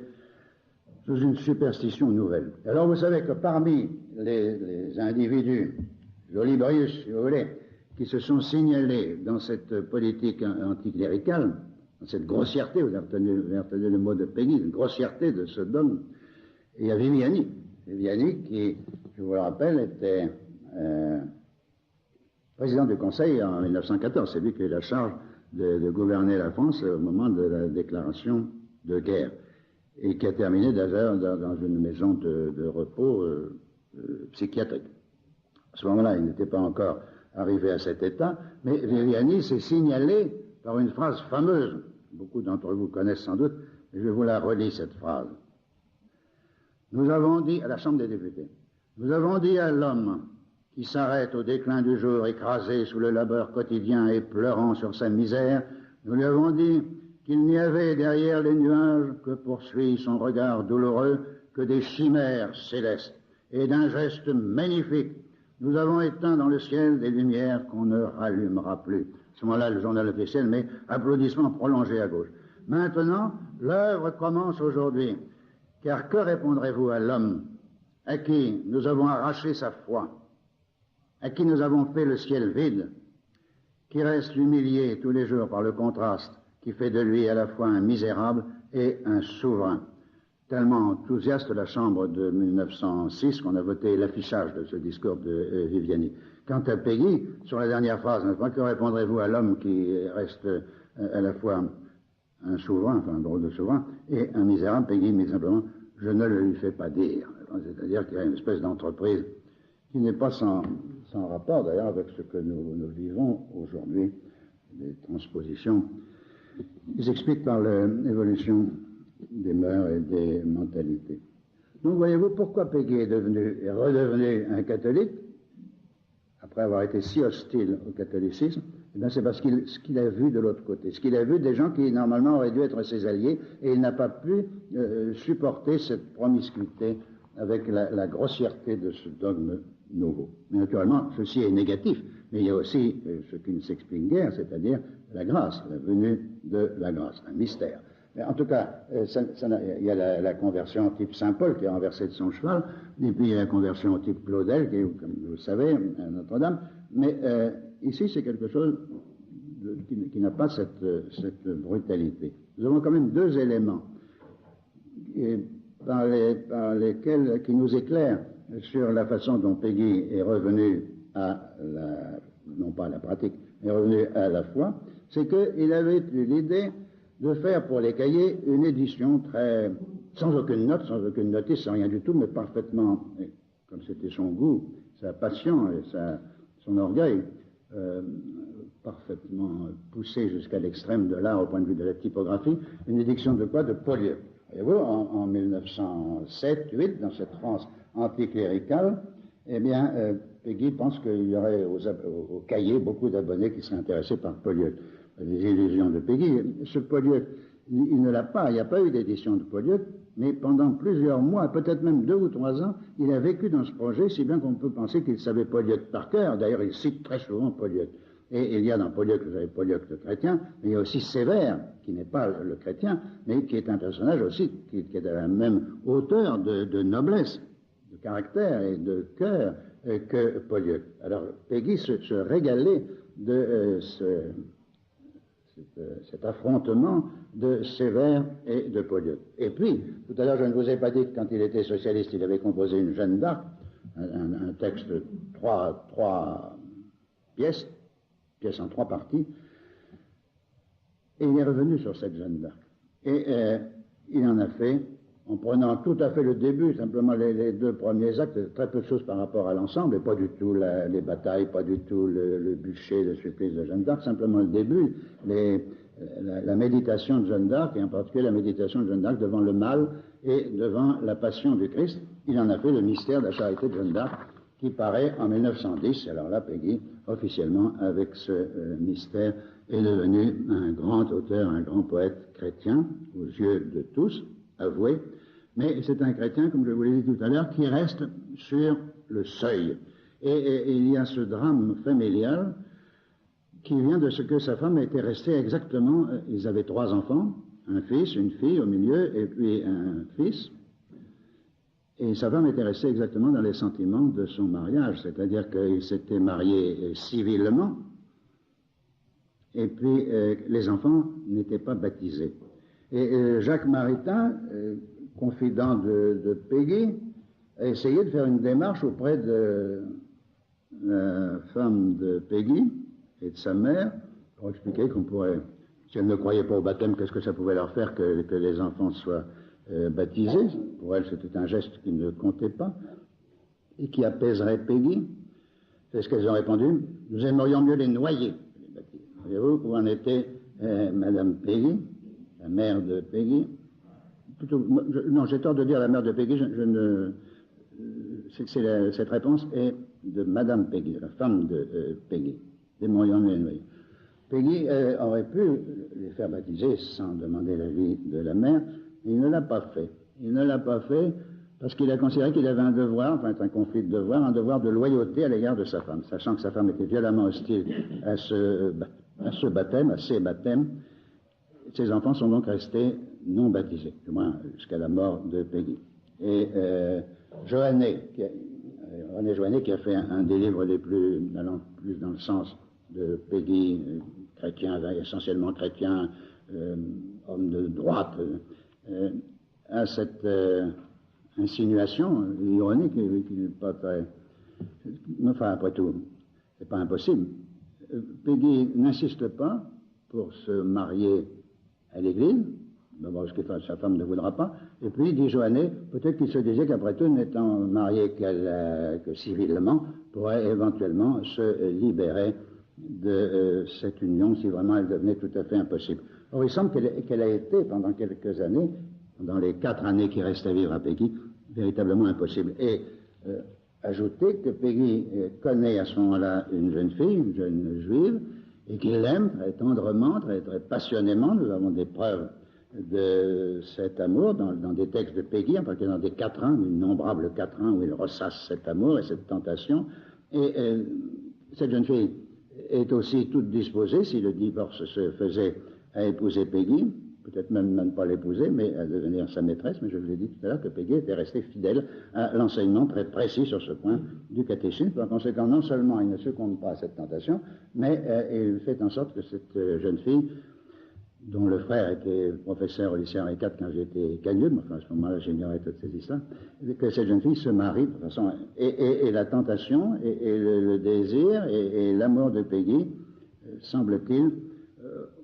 Speaker 1: sous une superstition nouvelle. Alors vous savez que parmi les individus, Jolibrius, si vous voulez, qui se sont signalés dans cette politique anticléricale, dans cette grossièreté, vous avez retenu le mot de Péguy, une grossièreté de ce dogme, il y a Viviani. Viviani qui, je vous le rappelle, était président du Conseil en 1914. C'est lui qui a eu la charge de gouverner la France au moment de la déclaration de guerre, et qui a terminé d'ailleurs dans une maison de repos psychiatrique. À ce moment-là, il n'était pas encore arrivé à cet état, mais Viviani s'est signalé par une phrase fameuse. Beaucoup d'entre vous connaissent sans doute, et je vous la relis, cette phrase. Nous avons dit, à la Chambre des députés, nous avons dit à l'homme qui s'arrête au déclin du jour, écrasé sous le labeur quotidien et pleurant sur sa misère, nous lui avons dit qu'il n'y avait derrière les nuages que poursuit son regard douloureux que des chimères célestes, et d'un geste magnifique, nous avons éteint dans le ciel des lumières qu'on ne rallumera plus. À ce moment-là, le journal officiel met applaudissements prolongés à gauche. Maintenant, l'œuvre commence aujourd'hui, car que répondrez-vous à l'homme à qui nous avons arraché sa foi, à qui nous avons fait le ciel vide, qui reste humilié tous les jours par le contraste qui fait de lui à la fois un misérable et un souverain. Tellement enthousiaste la Chambre de 1906 qu'on a voté l'affichage de ce discours de Viviani. Quant à Péguy, sur la dernière phrase, que répondrez-vous à l'homme qui reste à la fois un souverain, enfin un drôle de souverain, et un misérable? Péguy, mais simplement, je ne le lui fais pas dire. C'est-à-dire qu'il y a une espèce d'entreprise qui n'est pas sans rapport d'ailleurs avec ce que nous vivons aujourd'hui, des transpositions qui s'expliquent par l'évolution des mœurs et des mentalités. Donc voyez-vous pourquoi Péguy est redevenu un catholique, après avoir été si hostile au catholicisme. Eh bien, c'est parce ce qu'il a vu de l'autre côté, ce qu'il a vu des gens qui normalement auraient dû être ses alliés, et il n'a pas pu supporter cette promiscuité avec la grossièreté de ce dogme nouveau. Mais naturellement, ceci est négatif, mais il y a aussi ce qui ne s'explique guère, c'est-à-dire la grâce, la venue de la grâce, un mystère. Mais en tout cas, il y a la conversion type Saint-Paul qui est renversé de son cheval, et puis il y a la conversion type Claudel, qui est, comme vous le savez, à Notre-Dame. Mais ici, c'est quelque chose qui n'a pas cette brutalité. Nous avons quand même deux éléments par lesquels qui nous éclairent sur la façon dont Péguy est revenu non pas à la pratique, mais revenu à la foi. C'est qu'il avait eu l'idée de faire pour les cahiers une édition sans aucune note, sans aucune notice, sans rien du tout, mais parfaitement, comme c'était son goût, sa passion et son orgueil, parfaitement poussé jusqu'à l'extrême de l'art au point de vue de la typographie, une édition de quoi? De Polyeucte. Voyez-vous, en 1907-8, dans cette France anticléricale, eh bien, Péguy pense qu'il y aurait au cahier beaucoup d'abonnés qui seraient intéressés par Polyeucte. Les illusions de Péguy. Ce Polyeucte, il ne l'a pas, il n'y a pas eu d'édition de Polyeucte, mais pendant plusieurs mois, peut-être même 2 ou 3 ans, il a vécu dans ce projet, si bien qu'on peut penser qu'il savait Polyeucte par cœur. D'ailleurs, il cite très souvent Polyeucte. Et il y a dans Polyeucte, vous avez Polyeucte le chrétien, mais il y a aussi Sévère, qui n'est pas le chrétien, mais qui est un personnage aussi, qui est à la même hauteur de noblesse, de caractère et de cœur que Polyeucte. Alors, Péguy se régalait de cet affrontement de Sévère et de Polyeucte. Et puis, tout à l'heure, je ne vous ai pas dit que quand il était socialiste, il avait composé une Jeanne d'Arc, un texte de 3 pièces en 3 parties, Et il est revenu sur cette Jeanne d'Arc. Et il en a fait, en prenant tout à fait le début, simplement les deux premiers actes, très peu de choses par rapport à l'ensemble, et pas du tout les batailles, pas du tout le bûcher, le supplice de Jeanne d'Arc, simplement le début, la méditation de Jeanne d'Arc, et en particulier la méditation de Jeanne d'Arc devant le mal et devant la passion du Christ. Il en a fait le mystère de la charité de Jeanne d'Arc, qui paraît en 1910. Alors là, Péguy, officiellement, avec ce mystère, est devenu un grand auteur, un grand poète chrétien, aux yeux de tous, avoué. Mais c'est un chrétien, comme je vous l'ai dit tout à l'heure, qui reste sur le seuil. Et il y a ce drame familial qui vient de ce que sa femme était restée exactement. Ils avaient 3 enfants, un fils, une fille au milieu, et puis un fils. Et sa femme était restée exactement dans les sentiments de son mariage, c'est-à-dire qu'il s'était marié civilement, et puis les enfants n'étaient pas baptisés. Et Jacques Maritain, confident de Péguy, a essayé de faire une démarche auprès de la femme de Péguy et de sa mère pour expliquer qu'on pourrait, si elle ne croyait pas au baptême, qu'est-ce que ça pouvait leur faire que les enfants soient baptisés. Pour elle, c'était un geste qui ne comptait pas et qui apaiserait Péguy. C'est ce qu'elles ont répondu. Nous aimerions mieux les noyer. Voyez-vous où en était Madame Péguy, la mère de Péguy. Non, j'ai tort de dire la mère de Péguy. Cette réponse est de Madame Péguy, la femme de Péguy. Nous aimerions mieux les noyer. Péguy aurait pu les faire baptiser sans demander l'avis de la mère. Il ne l'a pas fait. Il ne l'a pas fait parce qu'il a considéré qu'il avait un devoir, enfin un conflit de devoir, un devoir de loyauté à l'égard de sa femme, sachant que sa femme était violemment hostile à ce baptême, à ces baptêmes. Ses enfants sont donc restés non baptisés, du moins jusqu'à la mort de Péguy. Et René Joannet, qui a fait un des livres les plus allant plus dans le sens de Péguy, chrétien, essentiellement chrétien, homme de droite, à cette insinuation ironique qui n'est pas très... Enfin, après tout, c'est pas impossible. Péguy n'insiste pas pour se marier à l'église, d'abord parce que sa femme ne voudra pas, et puis, dit Joannet, peut-être qu'il se disait qu'après tout, n'étant marié que civilement, pourrait éventuellement se libérer de cette union si vraiment elle devenait tout à fait impossible. Or, il semble qu'elle a été, pendant quelques années, dans les 4 années qui restent à vivre à Péguy, véritablement impossible. Et ajouter que Péguy connaît à ce moment-là une jeune fille, une jeune juive, et qu'il l'aime très tendrement, très, très passionnément. Nous avons des preuves de cet amour dans des textes de Péguy, en particulier dans des quatrains, d'innombrables quatrains où il ressasse cet amour et cette tentation. Et cette jeune fille est aussi toute disposée, si le divorce se faisait, à épouser Péguy, peut-être même pas l'épouser, mais à devenir sa maîtresse. Mais je vous ai dit tout à l'heure que Péguy était resté fidèle à l'enseignement très précis sur ce point du catéchisme. Par conséquent, non seulement il ne succombe pas à cette tentation, mais il fait en sorte que cette jeune fille, dont le frère était professeur au lycée Henri IV quand j'étais cagneux, mais enfin à ce moment-là j'ignorais toutes ces histoires, que cette jeune fille se marie de façon... Et la tentation, et le désir, et l'amour de Péguy, semble-t-il,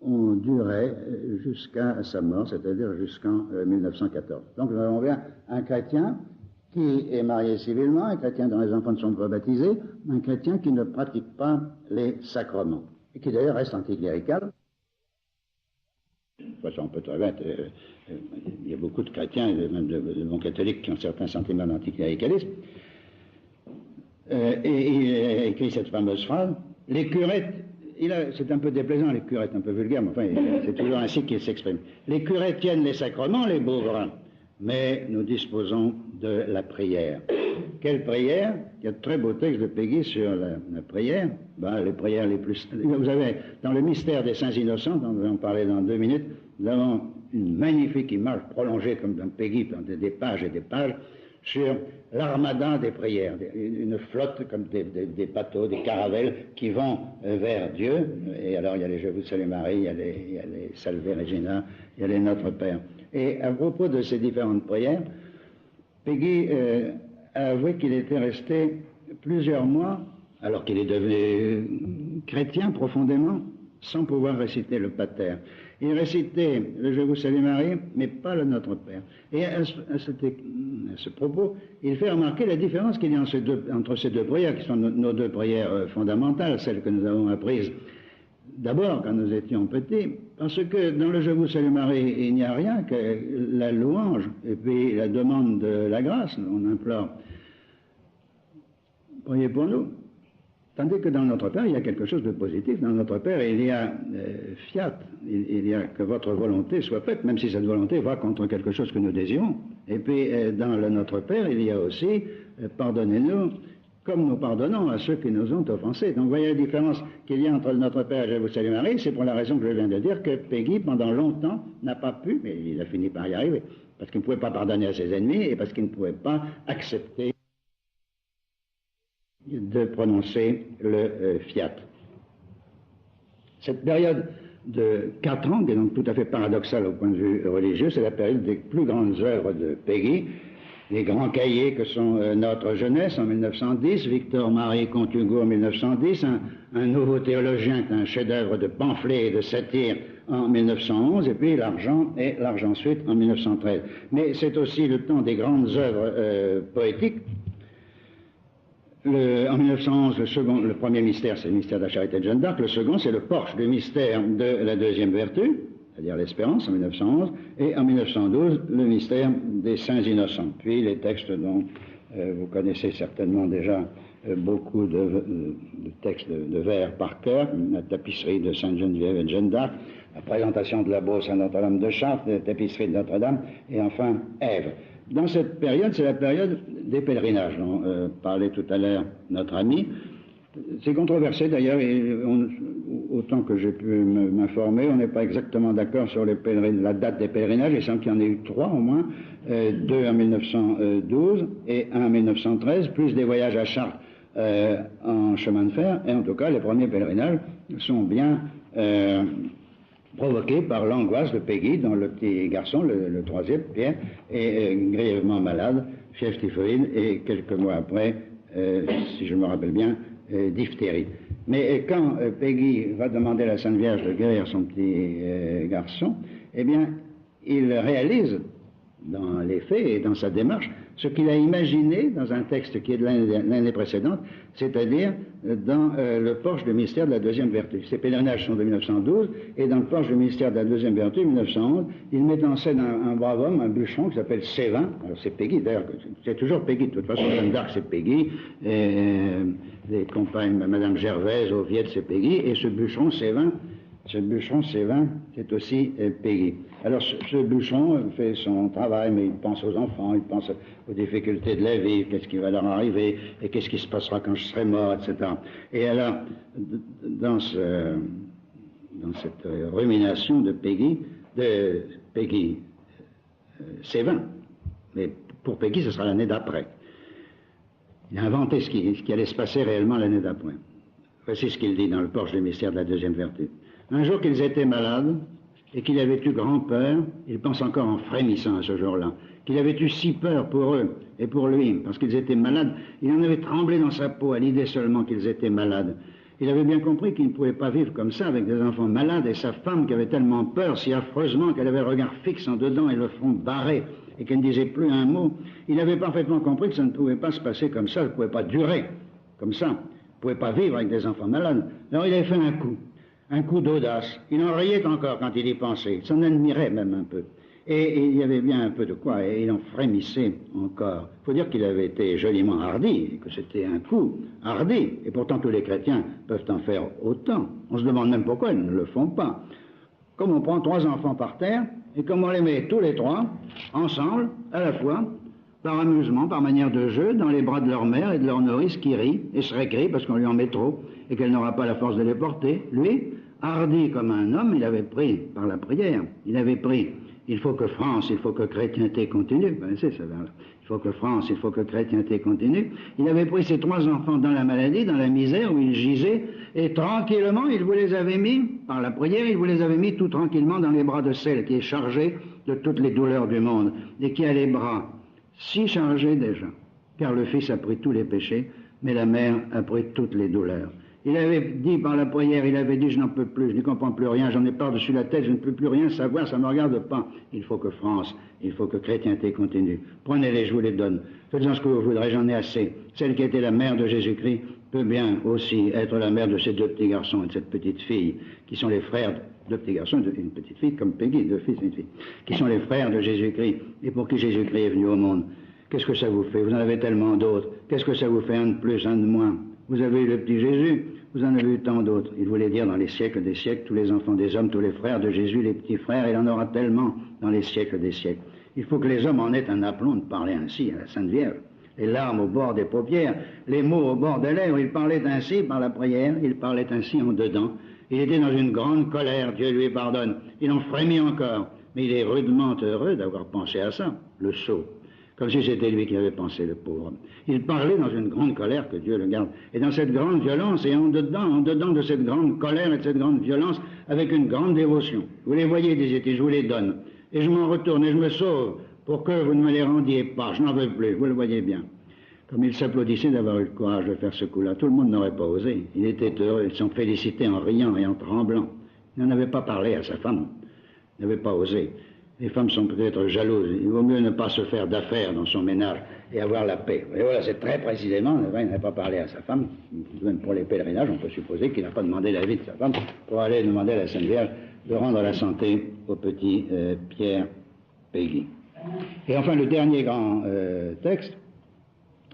Speaker 1: ont duré jusqu'à sa mort, c'est-à-dire jusqu'en 1914. Donc nous avons bien un chrétien qui est marié civilement, un chrétien dont les enfants ne sont pas baptisés, un chrétien qui ne pratique pas les sacrements, et qui d'ailleurs reste anticlérical. De toute façon, on peut très bien, il y a beaucoup de chrétiens, et même de bons catholiques, qui ont certains sentiments d'anticléricalisme. Et il a écrit cette fameuse phrase, les curettes, c'est un peu déplaisant, les curettes, un peu vulgaires, mais enfin, c'est toujours ainsi qu'il s'exprime. Les curettes tiennent les sacrements, les bourgs, mais nous disposons de la prière. Quelle prière? Il y a de très beaux textes de Péguy sur la prière. Les prières les plus... Vous avez, dans le mystère des saints innocents, dont nous allons parler dans 2 minutes, nous avons une magnifique image prolongée, comme dans Péguy, pendant des pages et des pages, sur l'armada des prières, une flotte comme des bateaux, des caravelles qui vont vers Dieu. Et alors il y a les Je vous salue Marie, il y a les Salve Regina, il y a les Notre Père. Et à propos de ces différentes prières, Péguy a avoué qu'il était resté plusieurs mois, alors qu'il est devenu chrétien profondément, sans pouvoir réciter le Pater. Il récitait le Je vous salue Marie, mais pas le Notre Père. Et à ce propos, il fait remarquer la différence qu'il y a entre ces deux prières, qui sont nos deux prières fondamentales, celles que nous avons apprises d'abord quand nous étions petits, parce que dans le Je vous salue Marie, il n'y a rien que la louange et puis la demande de la grâce. On implore, priez pour nous. Tandis que dans Notre Père, il y a quelque chose de positif. Dans Notre Père, il y a fiat, il y a que votre volonté soit faite, même si cette volonté va contre quelque chose que nous désirons. Et puis, dans le Notre Père, il y a aussi pardonnez-nous comme nous pardonnons à ceux qui nous ont offensés. Donc, vous voyez la différence qu'il y a entre le Notre Père et Je vous salue Marie. C'est pour la raison que je viens de dire que Peggy, pendant longtemps, n'a pas pu, mais il a fini par y arriver, parce qu'il ne pouvait pas pardonner à ses ennemis et parce qu'il ne pouvait pas accepter de prononcer le fiat. Cette période de 4 ans, qui est donc tout à fait paradoxale au point de vue religieux, c'est la période des plus grandes œuvres de Peggy, les grands cahiers que sont Notre Jeunesse en 1910, Victor-Marie Comte-Hugo en 1910, un nouveau théologien, un chef-d'œuvre de pamphlet et de satire en 1911, et puis L'Argent et L'Argent Suite en 1913. Mais c'est aussi le temps des grandes œuvres poétiques. En 1911, le premier mystère, c'est le mystère de la charité de Jeanne d'Arc. Le second, c'est le porche du mystère de la deuxième vertu, c'est-à-dire l'espérance, en 1911. Et en 1912, le mystère des saints innocents. Puis les textes dont vous connaissez certainement déjà beaucoup de textes de vers par cœur, la tapisserie de Sainte Geneviève et de Jeanne d'Arc, la présentation de la Beauce à Notre-Dame de Chartres, la tapisserie de Notre-Dame, et enfin Ève. Dans cette période, c'est la période des pèlerinages dont parlait tout à l'heure notre ami. C'est controversé d'ailleurs, et autant que j'ai pu m'informer, on n'est pas exactement d'accord sur la date des pèlerinages. Il semble qu'il y en ait eu 3 au moins, 2 en 1912 et 1 en 1913, plus des voyages à Chartres en chemin de fer. Et en tout cas, les premiers pèlerinages sont bien provoqué par l'angoisse de Peggy, dont le petit garçon, le troisième, Pierre, est grièvement malade, fièvre typhoïde, et quelques mois après, si je me rappelle bien, diphtérie. Mais quand Peggy va demander à la Sainte Vierge de guérir son petit garçon, eh bien, il réalise dans les faits et dans sa démarche ce qu'il a imaginé dans un texte qui est de l'année précédente, c'est-à-dire dans le porche du mystère de la deuxième vertu. Ces pèlerinages sont de 1912, et dans le porche du mystère de la deuxième vertu, 1911, il met en scène un brave homme, un bûcheron, qui s'appelle Sévin. Alors c'est Peggy, d'ailleurs, c'est toujours Peggy, de toute façon, Jeanne d'Arc c'est Peggy, les compagnes, Madame Gervaise, Oviette c'est Peggy, et ce bûcheron Sévin, c'est aussi Peggy. Alors ce bûcheron fait son travail, mais il pense aux enfants, il pense aux difficultés de la vie, qu'est-ce qui va leur arriver, et qu'est-ce qui se passera quand je serai mort, etc. Et alors, dans cette rumination de Peggy Sévin, mais pour Peggy, ce sera l'année d'après. Il a inventé ce qui allait se passer réellement l'année d'après. Voici ce qu'il dit dans le porche du mystère de la deuxième vertu. Un jour qu'ils étaient malades, et qu'il avait eu grand peur, il pense encore en frémissant à ce jour-là, qu'il avait eu si peur pour eux et pour lui, parce qu'ils étaient malades, il en avait tremblé dans sa peau à l'idée seulement qu'ils étaient malades. Il avait bien compris qu'il ne pouvait pas vivre comme ça avec des enfants malades, et sa femme qui avait tellement peur, si affreusement qu'elle avait le regard fixe en dedans et le front barré, et qu'elle ne disait plus un mot. Il avait parfaitement compris que ça ne pouvait pas se passer comme ça, ça ne pouvait pas durer comme ça, il ne pouvait pas vivre avec des enfants malades. Alors il avait fait un coup d'audace. Il en riait encore quand il y pensait. Il s'en admirait même un peu. Et il y avait bien un peu de quoi, et il en frémissait encore. Il faut dire qu'il avait été joliment hardi, que c'était un coup hardi. Et pourtant, tous les chrétiens peuvent en faire autant. On se demande même pourquoi ils ne le font pas. Comme on prend 3 enfants par terre, et comme on les met tous les 3, ensemble, à la fois, par amusement, par manière de jeu, dans les bras de leur mère et de leur nourrice qui rit, et se récrie parce qu'on lui en met trop, et qu'elle n'aura pas la force de les porter. Lui, hardi comme un homme, il avait pris, par la prière, il faut que France, il faut que chrétienté continue. Vous connaissez ça, là. Il faut que France, il faut que chrétienté continue. Il avait pris ses 3 enfants dans la maladie, dans la misère où ils gisaient, et tranquillement, il vous les avait mis, par la prière, il vous les avait mis tout tranquillement dans les bras de celle qui est chargée de toutes les douleurs du monde, et qui a les bras si chargés déjà, car le Fils a pris tous les péchés, mais la mère a pris toutes les douleurs. Il avait dit par la prière, il avait dit, je n'en peux plus, je ne comprends plus rien, j'en ai par-dessus la tête, je ne peux plus rien savoir, ça ne me regarde pas. Il faut que France, il faut que chrétienté continue. Prenez-les, je vous les donne. Faites-en ce que vous voudrez, j'en ai assez. Celle qui était la mère de Jésus-Christ peut bien aussi être la mère de ces deux petits garçons et de cette petite fille, qui sont les frères, deux petits garçons, une petite fille comme Peggy, deux fils et une fille, qui sont les frères de Jésus-Christ, et pour qui Jésus-Christ est venu au monde. Qu'est-ce que ça vous fait? Vous en avez tellement d'autres. Qu'est-ce que ça vous fait? Un de plus, un de moins. Vous avez eu le petit Jésus, vous en avez eu tant d'autres. Il voulait dire dans les siècles des siècles, tous les enfants des hommes, tous les frères de Jésus, les petits frères, il en aura tellement dans les siècles des siècles. Il faut que les hommes en aient un aplomb de parler ainsi à la Sainte Vierge. Les larmes au bord des paupières, les mots au bord des lèvres, il parlait ainsi par la prière, il parlait ainsi en dedans. Il était dans une grande colère, Dieu lui pardonne. Il en frémit encore, mais il est rudement heureux d'avoir pensé à ça, le sot. Comme si c'était lui qui avait pensé, le pauvre homme. Il parlait dans une grande colère, que Dieu le garde. Et dans cette grande violence, et en dedans de cette grande colère et de cette grande violence, avec une grande dévotion. Vous les voyez, disait-il, je vous les donne. Et je m'en retourne et je me sauve pour que vous ne me les rendiez pas. Je n'en veux plus, vous le voyez bien. Comme il s'applaudissait d'avoir eu le courage de faire ce coup-là, tout le monde n'aurait pas osé. Il était heureux, ils s'en félicitait en riant et en tremblant. Il n'en avait pas parlé à sa femme, il n'avait pas osé. Les femmes sont peut-être jalouses. Il vaut mieux ne pas se faire d'affaires dans son ménage et avoir la paix. Et voilà, c'est très précisément, il n'a pas parlé à sa femme. Même pour les pèlerinages, on peut supposer qu'il n'a pas demandé l'avis de sa femme pour aller demander à la Sainte Vierge de rendre la santé au petit Pierre Peggy. Et enfin, le dernier grand texte,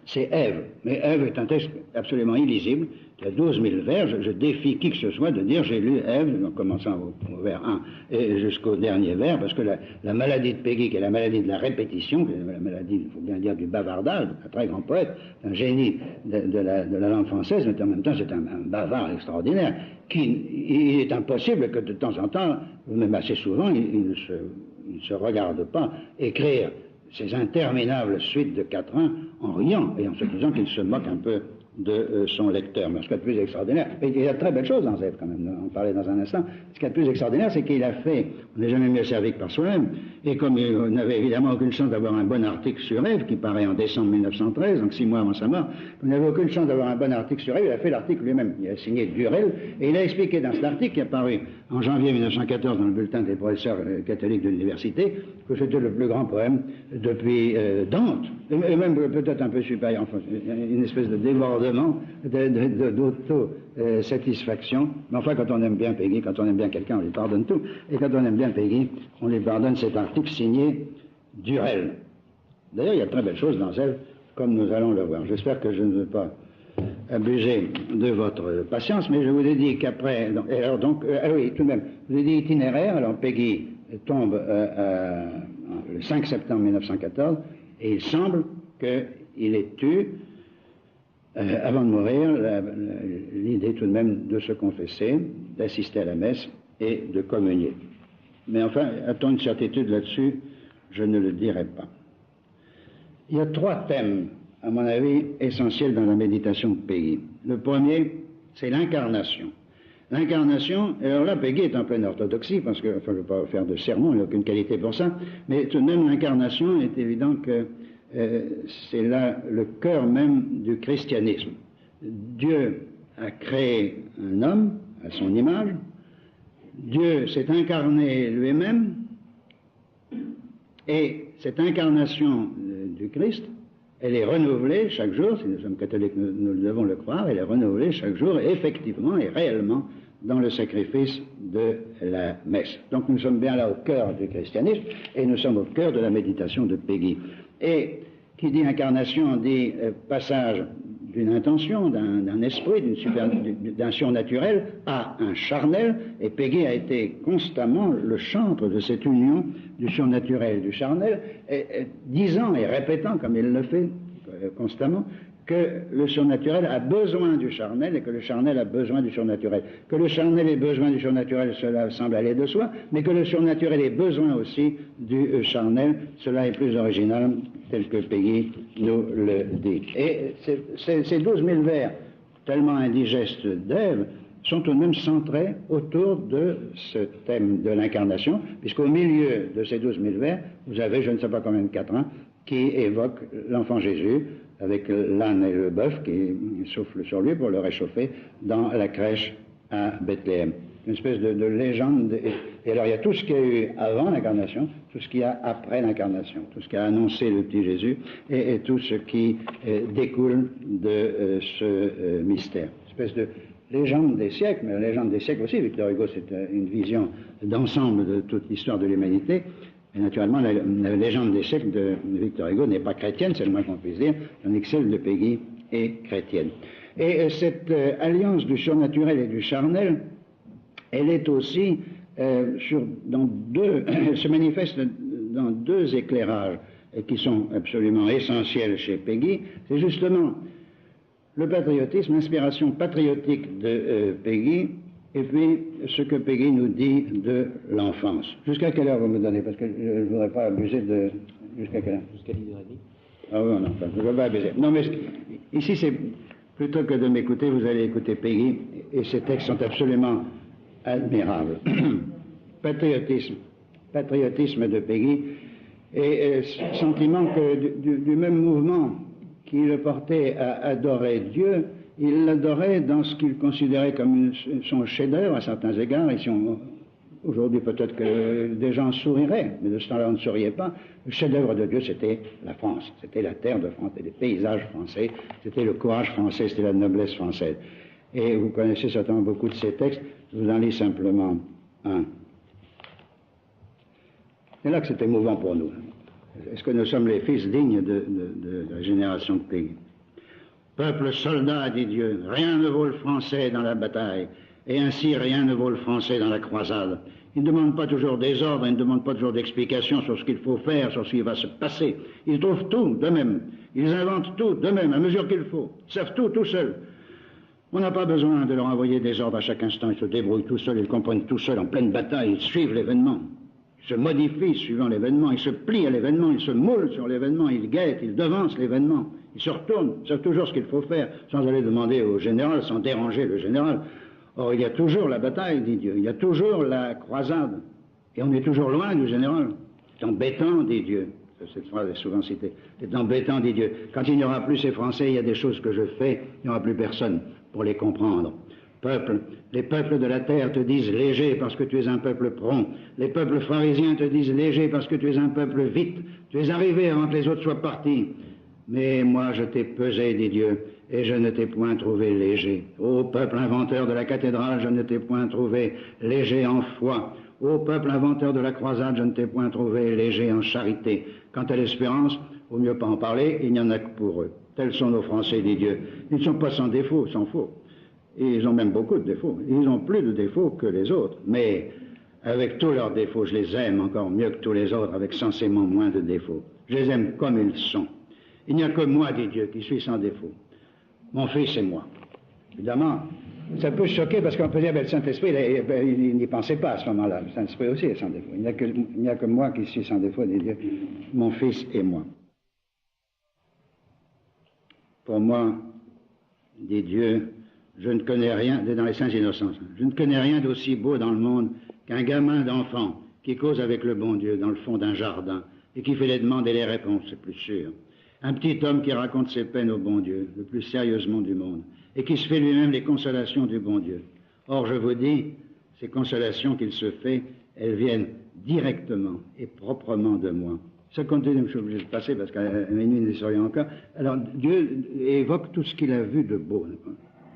Speaker 1: c'est Ève. Mais Ève est un texte absolument illisible. Il y a 12 000 vers. Je défie qui que ce soit de dire j'ai lu Ève, en commençant au vers 1 et jusqu'au dernier vers, parce que la maladie de Peggy, qui est la maladie de la répétition, qui est la maladie, il faut bien dire, du bavardage, un très grand poète, un génie de la langue française, mais en même temps c'est un bavard extraordinaire, il est impossible que de temps en temps, même assez souvent, il ne se regarde pas écrire ces interminables suites de quatrains en riant et en se disant qu'il se moque un peu de son lecteur. Mais ce qu'il y a de plus extraordinaire, et il y a de très belles choses dans Ève quand même, on en parlait dans un instant, ce qu'il y a de plus extraordinaire, c'est qu'il a fait, on n'est jamais mieux servi que par soi-même, et comme il n'avait évidemment aucune chance d'avoir un bon article sur Ève, qui paraît en décembre 1913, donc 6 mois avant sa mort, il n'avait aucune chance d'avoir un bon article sur Ève, il a fait l'article lui-même, il a signé Durel, et il a expliqué dans cet article qui est paru en janvier 1914 dans le bulletin des professeurs catholiques de l'université, que c'était le plus grand poème depuis Dante, et même peut-être un peu supérieur, enfin, une espèce de débordement d'auto-satisfaction. Mais enfin, quand on aime bien Peggy, quand on aime bien quelqu'un, on lui pardonne tout. Et quand on aime bien Peggy, on lui pardonne cet article signé Durel. D'ailleurs, il y a de très belles choses dans Ève, comme nous allons le voir. J'espère que je ne veux pas abuser de votre patience, mais je vous ai dit qu'après... oui, tout de même, je vous ai dit itinéraire. Alors, Peggy tombe le 5 septembre 1914, et il semble qu'il ait eu... avant de mourir, l'idée tout de même de se confesser, d'assister à la messe et de communier. Mais enfin, a-t-on une certitude là-dessus? Je ne le dirai pas. Il y a 3 thèmes, à mon avis, essentiels dans la méditation de Peggy. Le premier, c'est l'incarnation. L'incarnation, alors là, Peggy est en pleine orthodoxie, parce que, enfin, je ne vais pas faire de sermon, il n'y a aucune qualité pour ça, mais tout de même, l'incarnation est évident que c'est là le cœur même du christianisme. Dieu a créé un homme à son image, Dieu s'est incarné lui-même, et cette incarnation du Christ, elle est renouvelée chaque jour, si nous sommes catholiques, nous devons le croire, elle est renouvelée chaque jour, effectivement et réellement, dans le sacrifice de la messe. Donc nous sommes bien là au cœur du christianisme, et nous sommes au cœur de la méditation de Peggy. Et qui dit incarnation dit passage d'une intention, d'un esprit, d'un surnaturel à un charnel, et Peggy a été constamment le chantre de cette union du surnaturel et du charnel, disant et répétant, comme il le fait constamment, que le surnaturel a besoin du charnel et que le charnel a besoin du surnaturel. Que le charnel ait besoin du surnaturel, cela semble aller de soi, mais que le surnaturel ait besoin aussi du charnel, cela est plus original, tel que Peggy nous le dit. Et ces 12 000 vers, tellement indigestes d'Ève, sont tout de même centrés autour de ce thème de l'incarnation, puisqu'au milieu de ces 12 000 vers, vous avez je ne sais pas combien de quatrains qui évoque l'enfant Jésus, avec l'âne et le bœuf qui soufflent sur lui pour le réchauffer dans la crèche à Bethléem. Une espèce de légende. Et alors il y a tout ce qu'il y a eu avant l'incarnation, tout ce qu'il y a après l'incarnation, tout ce qui a annoncé le petit Jésus et tout ce qui découle de ce mystère. Une espèce de légende des siècles, mais la légende des siècles aussi. Victor Hugo, c'est une vision d'ensemble de toute l'histoire de l'humanité. Et naturellement, la légende des siècles de Victor Hugo n'est pas chrétienne, c'est le moins qu'on puisse dire, tandis que celle de Péguy est chrétienne. Et cette alliance du surnaturel et du charnel, elle est aussi elle se manifeste dans deux éclairages qui sont absolument essentiels chez Péguy. C'est justement le patriotisme, l'inspiration patriotique de Péguy, et puis ce que Péguy nous dit de l'enfance. Jusqu'à quelle heure vous me donnez? Parce que je ne voudrais pas abuser de... Jusqu'à quelle heure? Jusqu'à 10h30. Ah oui, non, je ne veux pas abuser. Non, mais ici, c'est plutôt que de m'écouter, vous allez écouter Péguy, et ces textes sont absolument admirables. Patriotisme de Péguy, et sentiment que du même mouvement qui le portait à adorer Dieu, il l'adorait dans ce qu'il considérait comme son chef-d'œuvre à certains égards. Et si aujourd'hui, peut-être que des gens souriraient, mais de ce temps-là, on ne souriait pas. Le chef-d'œuvre de Dieu, c'était la France, c'était la terre de France, c'était les paysages français, c'était le courage français, c'était la noblesse française. Et vous connaissez certainement beaucoup de ces textes, je vous en lis simplement un. C'est là que c'est émouvant pour nous. Est-ce que nous sommes les fils dignes de la génération de Péguy? Peuple soldat, dit Dieu, rien ne vaut le français dans la bataille, et ainsi rien ne vaut le français dans la croisade. Ils ne demandent pas toujours des ordres, ils ne demandent pas toujours d'explications sur ce qu'il faut faire, sur ce qui va se passer. Ils trouvent tout d'eux-mêmes, ils inventent tout d'eux-mêmes, à mesure qu'il faut. Ils savent tout seuls. On n'a pas besoin de leur envoyer des ordres à chaque instant, ils se débrouillent tout seuls, ils comprennent tout seuls en pleine bataille, ils suivent l'événement. Ils se modifient suivant l'événement, ils se plient à l'événement, ils se moulent sur l'événement, ils guettent, ils devancent l'événement, ils se retournent, ils savent toujours ce qu'il faut faire, sans aller demander au général, sans déranger le général. Or, il y a toujours la bataille, dit Dieu, il y a toujours la croisade, et on est toujours loin du général. C'est embêtant, dit Dieu. Cette phrase est souvent citée. C'est embêtant, dit Dieu. Quand il n'y aura plus ces Français, il y a des choses que je fais, il n'y aura plus personne pour les comprendre. Peuple, les peuples de la terre te disent léger parce que tu es un peuple prompt. Les peuples pharisiens te disent léger parce que tu es un peuple vite. Tu es arrivé avant que les autres soient partis. Mais moi je t'ai pesé, dit Dieu, et je ne t'ai point trouvé léger. Ô peuple inventeur de la cathédrale, je ne t'ai point trouvé léger en foi. Ô peuple inventeur de la croisade, je ne t'ai point trouvé léger en charité. Quant à l'espérance, vaut mieux pas en parler, il n'y en a que pour eux. Tels sont nos Français, dit Dieu. Ils ne sont pas sans défauts, sans faux. Et ils ont même beaucoup de défauts. Ils ont plus de défauts que les autres. Mais avec tous leurs défauts, je les aime encore mieux que tous les autres, avec censément moins de défauts. Je les aime comme ils sont. Il n'y a que moi, dit Dieu, qui suis sans défaut. Mon fils et moi. Évidemment, ça peut choquer parce qu'on peut dire, le Saint-Esprit, il n'y pensait pas à ce moment-là. Le Saint-Esprit aussi est sans défaut. Il n'y a que moi qui suis sans défaut, dit Dieu. Mon fils et moi. Pour moi, dit Dieu, je ne connais rien, dans les Saints Innocents, je ne connais rien d'aussi beau dans le monde qu'un gamin d'enfant qui cause avec le bon Dieu dans le fond d'un jardin et qui fait les demandes et les réponses, c'est plus sûr. Un petit homme qui raconte ses peines au bon Dieu, le plus sérieusement du monde, et qui se fait lui-même les consolations du bon Dieu. Or, je vous dis, ces consolations qu'il se fait, elles viennent directement et proprement de moi. Ça continue, je suis obligé de passer parce qu'à minuit, nous y serions encore. Alors, Dieu évoque tout ce qu'il a vu de beau.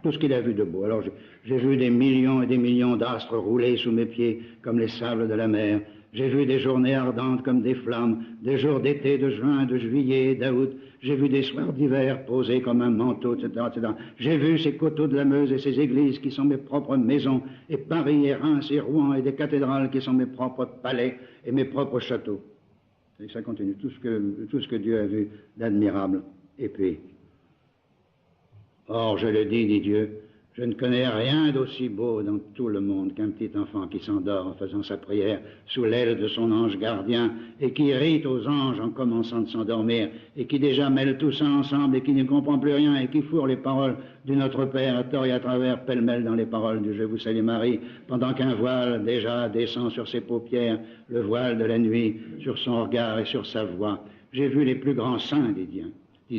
Speaker 1: Tout ce qu'il a vu de beau. Alors, j'ai vu des millions et des millions d'astres rouler sous mes pieds comme les sables de la mer. J'ai vu des journées ardentes comme des flammes, des jours d'été, de juin, de juillet, d'août. J'ai vu des soirs d'hiver posés comme un manteau, etc., etc. J'ai vu ces coteaux de la Meuse et ces églises qui sont mes propres maisons, et Paris et Reims et Rouen et des cathédrales qui sont mes propres palais et mes propres châteaux. Et ça continue, tout ce que Dieu a vu d'admirable. Et puis, or, je le dis, dit Dieu, je ne connais rien d'aussi beau dans tout le monde qu'un petit enfant qui s'endort en faisant sa prière sous l'aile de son ange gardien et qui rit aux anges en commençant de s'endormir et qui déjà mêle tout ça ensemble et qui ne comprend plus rien et qui fourre les paroles du Notre Père à tort et à travers pêle-mêle dans les paroles du Je vous salue Marie pendant qu'un voile déjà descend sur ses paupières, le voile de la nuit, sur son regard et sur sa voix. j'ai vu les plus grands saints, dit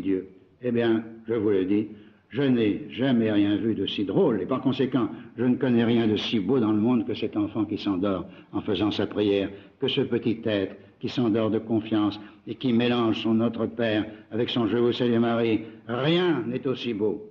Speaker 1: Dieu. Eh bien, je vous le dis, je n'ai jamais rien vu de si drôle, et par conséquent, je ne connais rien de si beau dans le monde que cet enfant qui s'endort en faisant sa prière, que ce petit être qui s'endort de confiance et qui mélange son Notre Père avec son Je vous salue Marie. Rien n'est aussi beau.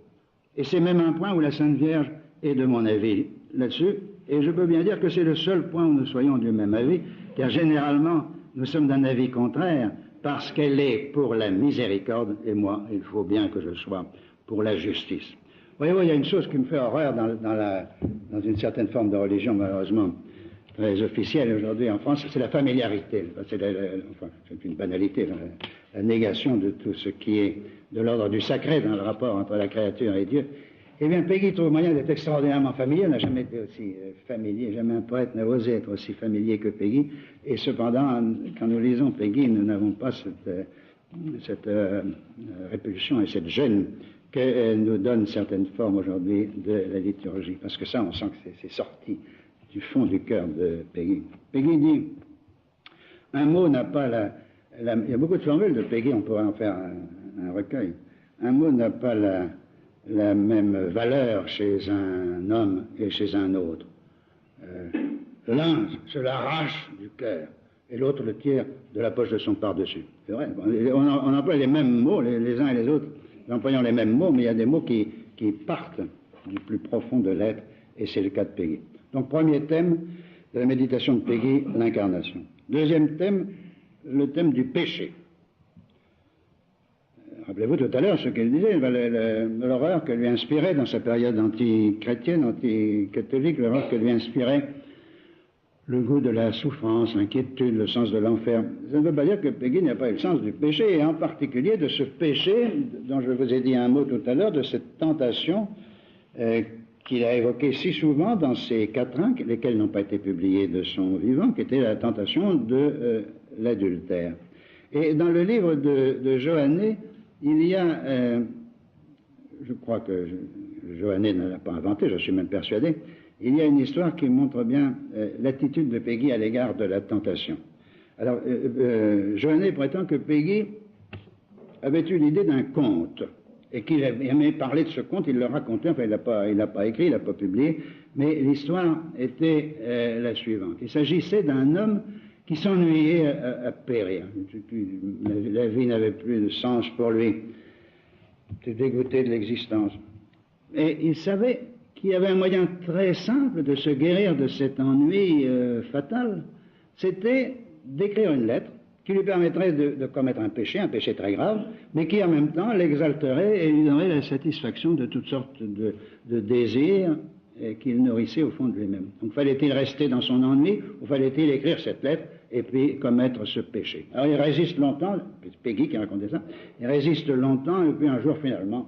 Speaker 1: Et c'est même un point où la Sainte Vierge est de mon avis là-dessus, et je peux bien dire que c'est le seul point où nous soyons du même avis, car généralement, nous sommes d'un avis contraire, parce qu'elle est pour la miséricorde, et moi, il faut bien que je sois pour la justice. Voyez-vous, il y a une chose qui me fait horreur dans une certaine forme de religion, malheureusement, très officielle aujourd'hui en France, c'est la familiarité. C'est une banalité, la négation de tout ce qui est de l'ordre du sacré dans le rapport entre la créature et Dieu. Eh bien, Péguy trouve moyen d'être extraordinairement familier, n'a jamais été aussi familier, jamais un poète n'a osé être aussi familier que Péguy, et cependant, quand nous lisons Péguy, nous n'avons pas cette répulsion et cette gêne que nous donne certaines formes aujourd'hui de la liturgie, parce que ça, on sent que c'est sorti du fond du cœur de Péguy. Péguy dit, un mot n'a pas il y a beaucoup de formules de Péguy, on pourrait en faire un recueil. Un mot n'a pas la même valeur chez un homme et chez un autre. L'un se l'arrache du cœur et l'autre le tire de la poche de son par-dessus. C'est vrai, on emploie les mêmes mots, les uns et les autres, nous employons les mêmes mots, mais il y a des mots qui partent du plus profond de l'être, et c'est le cas de Péguy. Donc, premier thème de la méditation de Péguy, l'incarnation. Deuxième thème, le thème du péché. Rappelez-vous tout à l'heure ce qu'il disait, l'horreur que lui inspirait dans sa période anti-chrétienne, anti-catholique, l'horreur que lui inspirait le goût de la souffrance, l'inquiétude, le sens de l'enfer. Ça ne veut pas dire que Péguy n'a pas eu le sens du péché, et en particulier de ce péché dont je vous ai dit un mot tout à l'heure, de cette tentation qu'il a évoquée si souvent dans ses quatrains, lesquels n'ont pas été publiés de son vivant, qui était la tentation de l'adultère. Et dans le livre de Joannet, il y a, je crois que Joannet ne l'a pas inventé, je suis même persuadé, il y a une histoire qui montre bien l'attitude de Péguy à l'égard de la tentation. Alors, Joannet prétend que Péguy avait eu l'idée d'un conte, et qu'il aimait parler de ce conte, il le racontait, enfin il l'a pas écrit, il l'a pas publié, mais l'histoire était la suivante. Il s'agissait d'un homme qui s'ennuyait à périr. La vie n'avait plus de sens pour lui. Il était dégoûté de l'existence. Et il savait qu'il y avait un moyen très simple de se guérir de cet ennui fatal. C'était d'écrire une lettre qui lui permettrait de commettre un péché très grave, mais qui en même temps l'exalterait et lui donnerait la satisfaction de toutes sortes de désirs qu'il nourrissait au fond de lui-même. Donc fallait-il rester dans son ennui ou fallait-il écrire cette lettre et puis commettre ce péché? Alors il résiste longtemps, c'est Péguy qui racontait ça, il résiste longtemps et puis un jour finalement,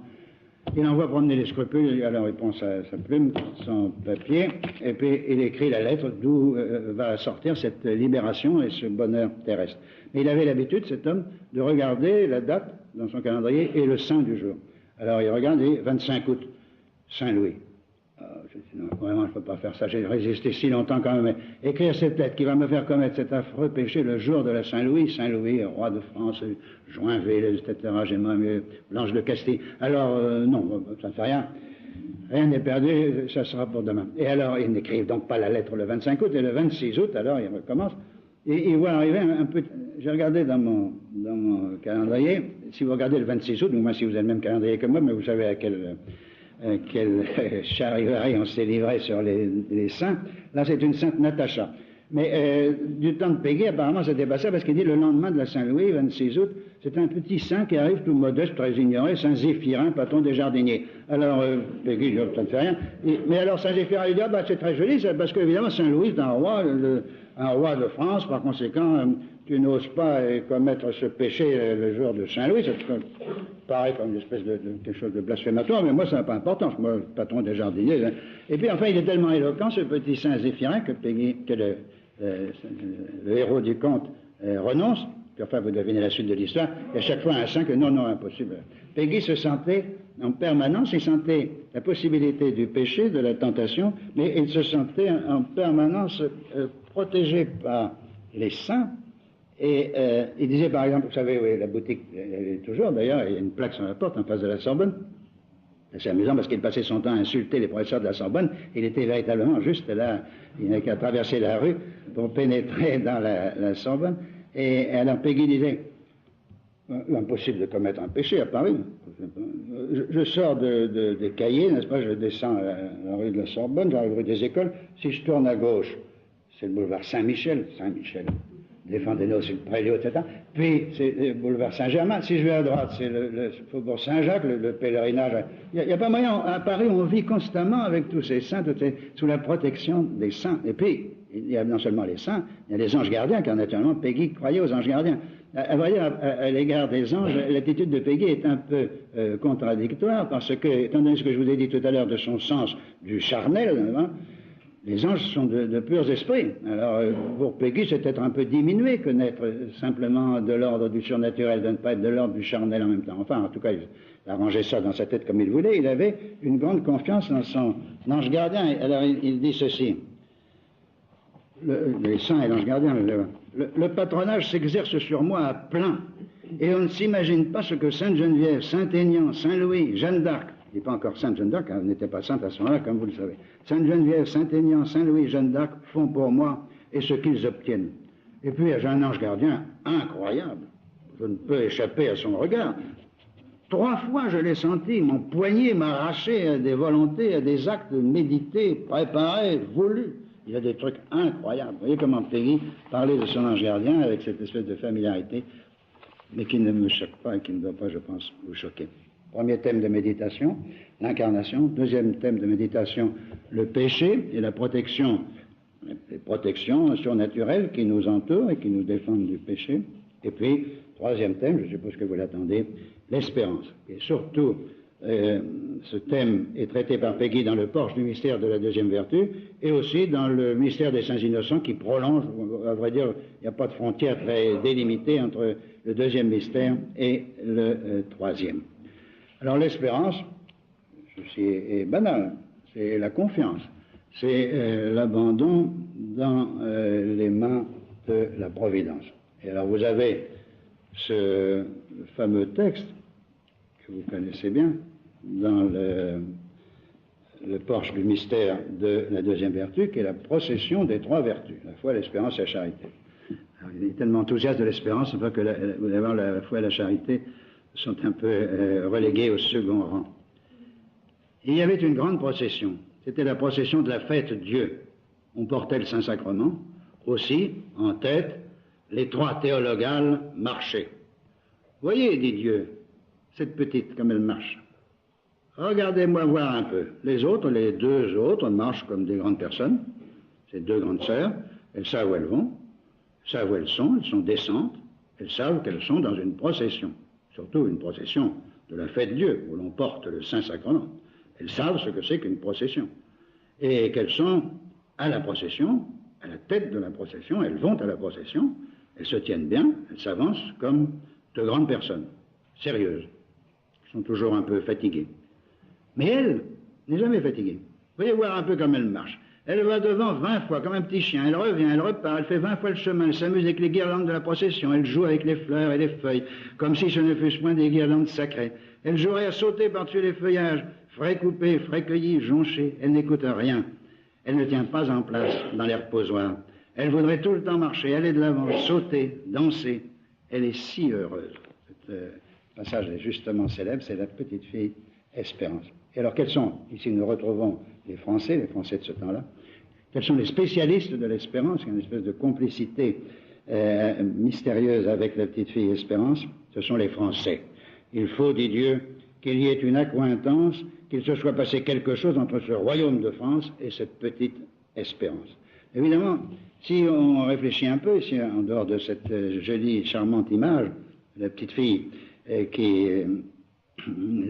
Speaker 1: il envoie promener les scrupules, alors il prend sa plume, son papier, et puis il écrit la lettre d'où va sortir cette libération et ce bonheur terrestre. Mais il avait l'habitude, cet homme, de regarder la date dans son calendrier et le saint du jour. Alors il regarde et 25 août, Saint-Louis. Non, vraiment, je ne peux pas faire ça, j'ai résisté si longtemps quand même. Mais écrire cette lettre qui va me faire commettre cet affreux péché le jour de la Saint-Louis, roi de France, Joinville, etc., j'ai même Blanche de Castille. Alors, non, ça ne fait rien. Rien n'est perdu, ça sera pour demain. Et alors, il n'écrivent donc pas la lettre le 25 août, et le 26 août, alors il recommence. Et il voit arriver un peu... J'ai regardé dans mon calendrier, si vous regardez le 26 août, ou moins si vous avez le même calendrier que moi, mais vous savez à quel charivari on s'est livré sur les saints. Là, c'est une sainte Natacha. Mais du temps de Péguy, apparemment, c'était pas ça, parce qu'il dit le lendemain de la Saint-Louis, 26 août, c'est un petit saint qui arrive tout modeste, très ignoré, Saint Zéphirin, patron des jardiniers. Alors, Péguy dit, ça ne fait rien. Mais alors, Saint Zéphirin lui dit, c'est très joli, parce qu'évidemment, Saint-Louis est un roi de France, par conséquent, tu n'oses pas commettre ce péché le jour de Saint-Louis, ça paraît comme une espèce de quelque chose de blasphématoire, mais moi, ça n'a pas d'importance, moi, patron des jardiniers. Hein. Et puis, enfin, il est tellement éloquent, ce petit Saint Zéphirin, que le héros du conte renonce, puis enfin, vous devinez la suite de l'histoire, et à chaque fois, un saint que non, impossible. Péguy se sentait en permanence, il sentait la possibilité du péché, de la tentation, mais il se sentait en permanence protégé par les saints, Et il disait, par exemple, vous savez, oui, la boutique, elle est toujours, d'ailleurs, il y a une plaque sur la porte en face de la Sorbonne. C'est amusant parce qu'il passait son temps à insulter les professeurs de la Sorbonne. Il était véritablement juste là, il n'avait qu'à traverser la rue pour pénétrer dans la Sorbonne. Et alors Péguy disait, impossible de commettre un péché à Paris. Je sors des cahiers, n'est-ce pas, je descends la rue de la Sorbonne, j'arrive rue des Écoles. Si je tourne à gauche, c'est le boulevard Saint-Michel, défendez-nous sur le Préliot, etc. Puis c'est le boulevard Saint-Germain. Si je vais à droite, c'est le faubourg Saint-Jacques, le pèlerinage. Il n'y a pas moyen. À Paris, on vit constamment avec tous ces saints, sous la protection des saints. Et puis, il y a non seulement les saints, il y a les anges gardiens, car naturellement, Péguy croyait aux anges gardiens. À vrai dire, à l'égard des anges, l'attitude de Péguy est un peu contradictoire, parce que, étant donné ce que je vous ai dit tout à l'heure de son sens du charnel, hein, les anges sont de purs esprits. Alors, pour Péguy, c'est peut-être un peu diminué que n'être simplement de l'ordre du surnaturel, de ne pas être de l'ordre du charnel en même temps. Enfin, en tout cas, il arrangeait ça dans sa tête comme il voulait. Il avait une grande confiance dans son ange gardien. Alors, il dit ceci. Les saints et l'ange gardien, le patronage s'exerce sur moi à plein. Et on ne s'imagine pas ce que Sainte Geneviève, Saint-Aignan, Saint-Louis, Jeanne d'Arc, il n'est pas encore Sainte Jeanne d'Arc, elle n'était pas sainte à ce moment-là, comme vous le savez. Sainte Geneviève, Saint-Aignan, Saint-Louis, Jeanne d'Arc font pour moi et ce qu'ils obtiennent. Et puis, j'ai un ange gardien incroyable. Je ne peux échapper à son regard. 3 fois, je l'ai senti, mon poignet m'arrachait à des volontés, à des actes médités, préparés, voulus. Il y a des trucs incroyables. Vous voyez comment Péguy parlait de son ange gardien avec cette espèce de familiarité, mais qui ne me choque pas et qui ne doit pas, je pense, vous choquer. Premier thème de méditation, l'incarnation. Deuxième thème de méditation, le péché et la protection, les protections surnaturelles qui nous entourent et qui nous défendent du péché. Et puis, troisième thème, je suppose que vous l'attendez, l'espérance. Et surtout, ce thème est traité par Péguy dans le porche du mystère de la deuxième vertu et aussi dans le mystère des saints innocents qui prolonge, à vrai dire, il n'y a pas de frontière très délimitée entre le deuxième mystère et le troisième. Alors l'espérance, ceci est banal, c'est la confiance, c'est l'abandon dans les mains de la providence. Et alors vous avez ce fameux texte que vous connaissez bien dans le porche du mystère de la deuxième vertu, qui est la procession des 3 vertus, la foi, l'espérance et la charité. Alors, il est tellement enthousiaste de l'espérance, c'est pas que la foi et la charité sont un peu relégués au second rang. Il y avait une grande procession, c'était la procession de la fête Dieu. On portait le Saint-Sacrement, aussi, en tête, les 3 théologales marchaient. Voyez, dit Dieu, cette petite, comme elle marche. Regardez-moi voir un peu. Les autres, les 2 autres, marchent comme des grandes personnes. Ces 2 grandes sœurs, elles savent où elles vont, savent où elles sont décentes, elles savent qu'elles sont dans une procession. Surtout une procession de la fête Dieu, où l'on porte le Saint-Sacrement. Elles savent ce que c'est qu'une procession. Et qu'elles sont à la procession, à la tête de la procession, elles vont à la procession, elles se tiennent bien, elles s'avancent comme de grandes personnes, sérieuses, qui sont toujours un peu fatiguées. Mais elle n'est jamais fatiguée. Vous voyez voir un peu comme elle marche. Elle va devant 20 fois, comme un petit chien. Elle revient, elle repart, elle fait 20 fois le chemin. Elle s'amuse avec les guirlandes de la procession. Elle joue avec les fleurs et les feuilles, comme si ce ne fussent point des guirlandes sacrées. Elle jouerait à sauter par-dessus les feuillages, frais coupés, frais cueillis, jonchés. Elle n'écoute rien. Elle ne tient pas en place dans les reposoirs. Elle voudrait tout le temps marcher, aller de l'avant, sauter, danser. Elle est si heureuse. Ce passage est justement célèbre, c'est la petite fille Espérance. Et alors, quels sont, ici nous retrouvons les Français de ce temps-là, quels sont les spécialistes de l'espérance, il y a une espèce de complicité mystérieuse avec la petite fille Espérance, ce sont les Français. Il faut, dit Dieu, qu'il y ait une accointance, qu'il se soit passé quelque chose entre ce royaume de France et cette petite Espérance. Évidemment, si on réfléchit un peu, si en dehors de cette jolie, charmante image, la petite fille qui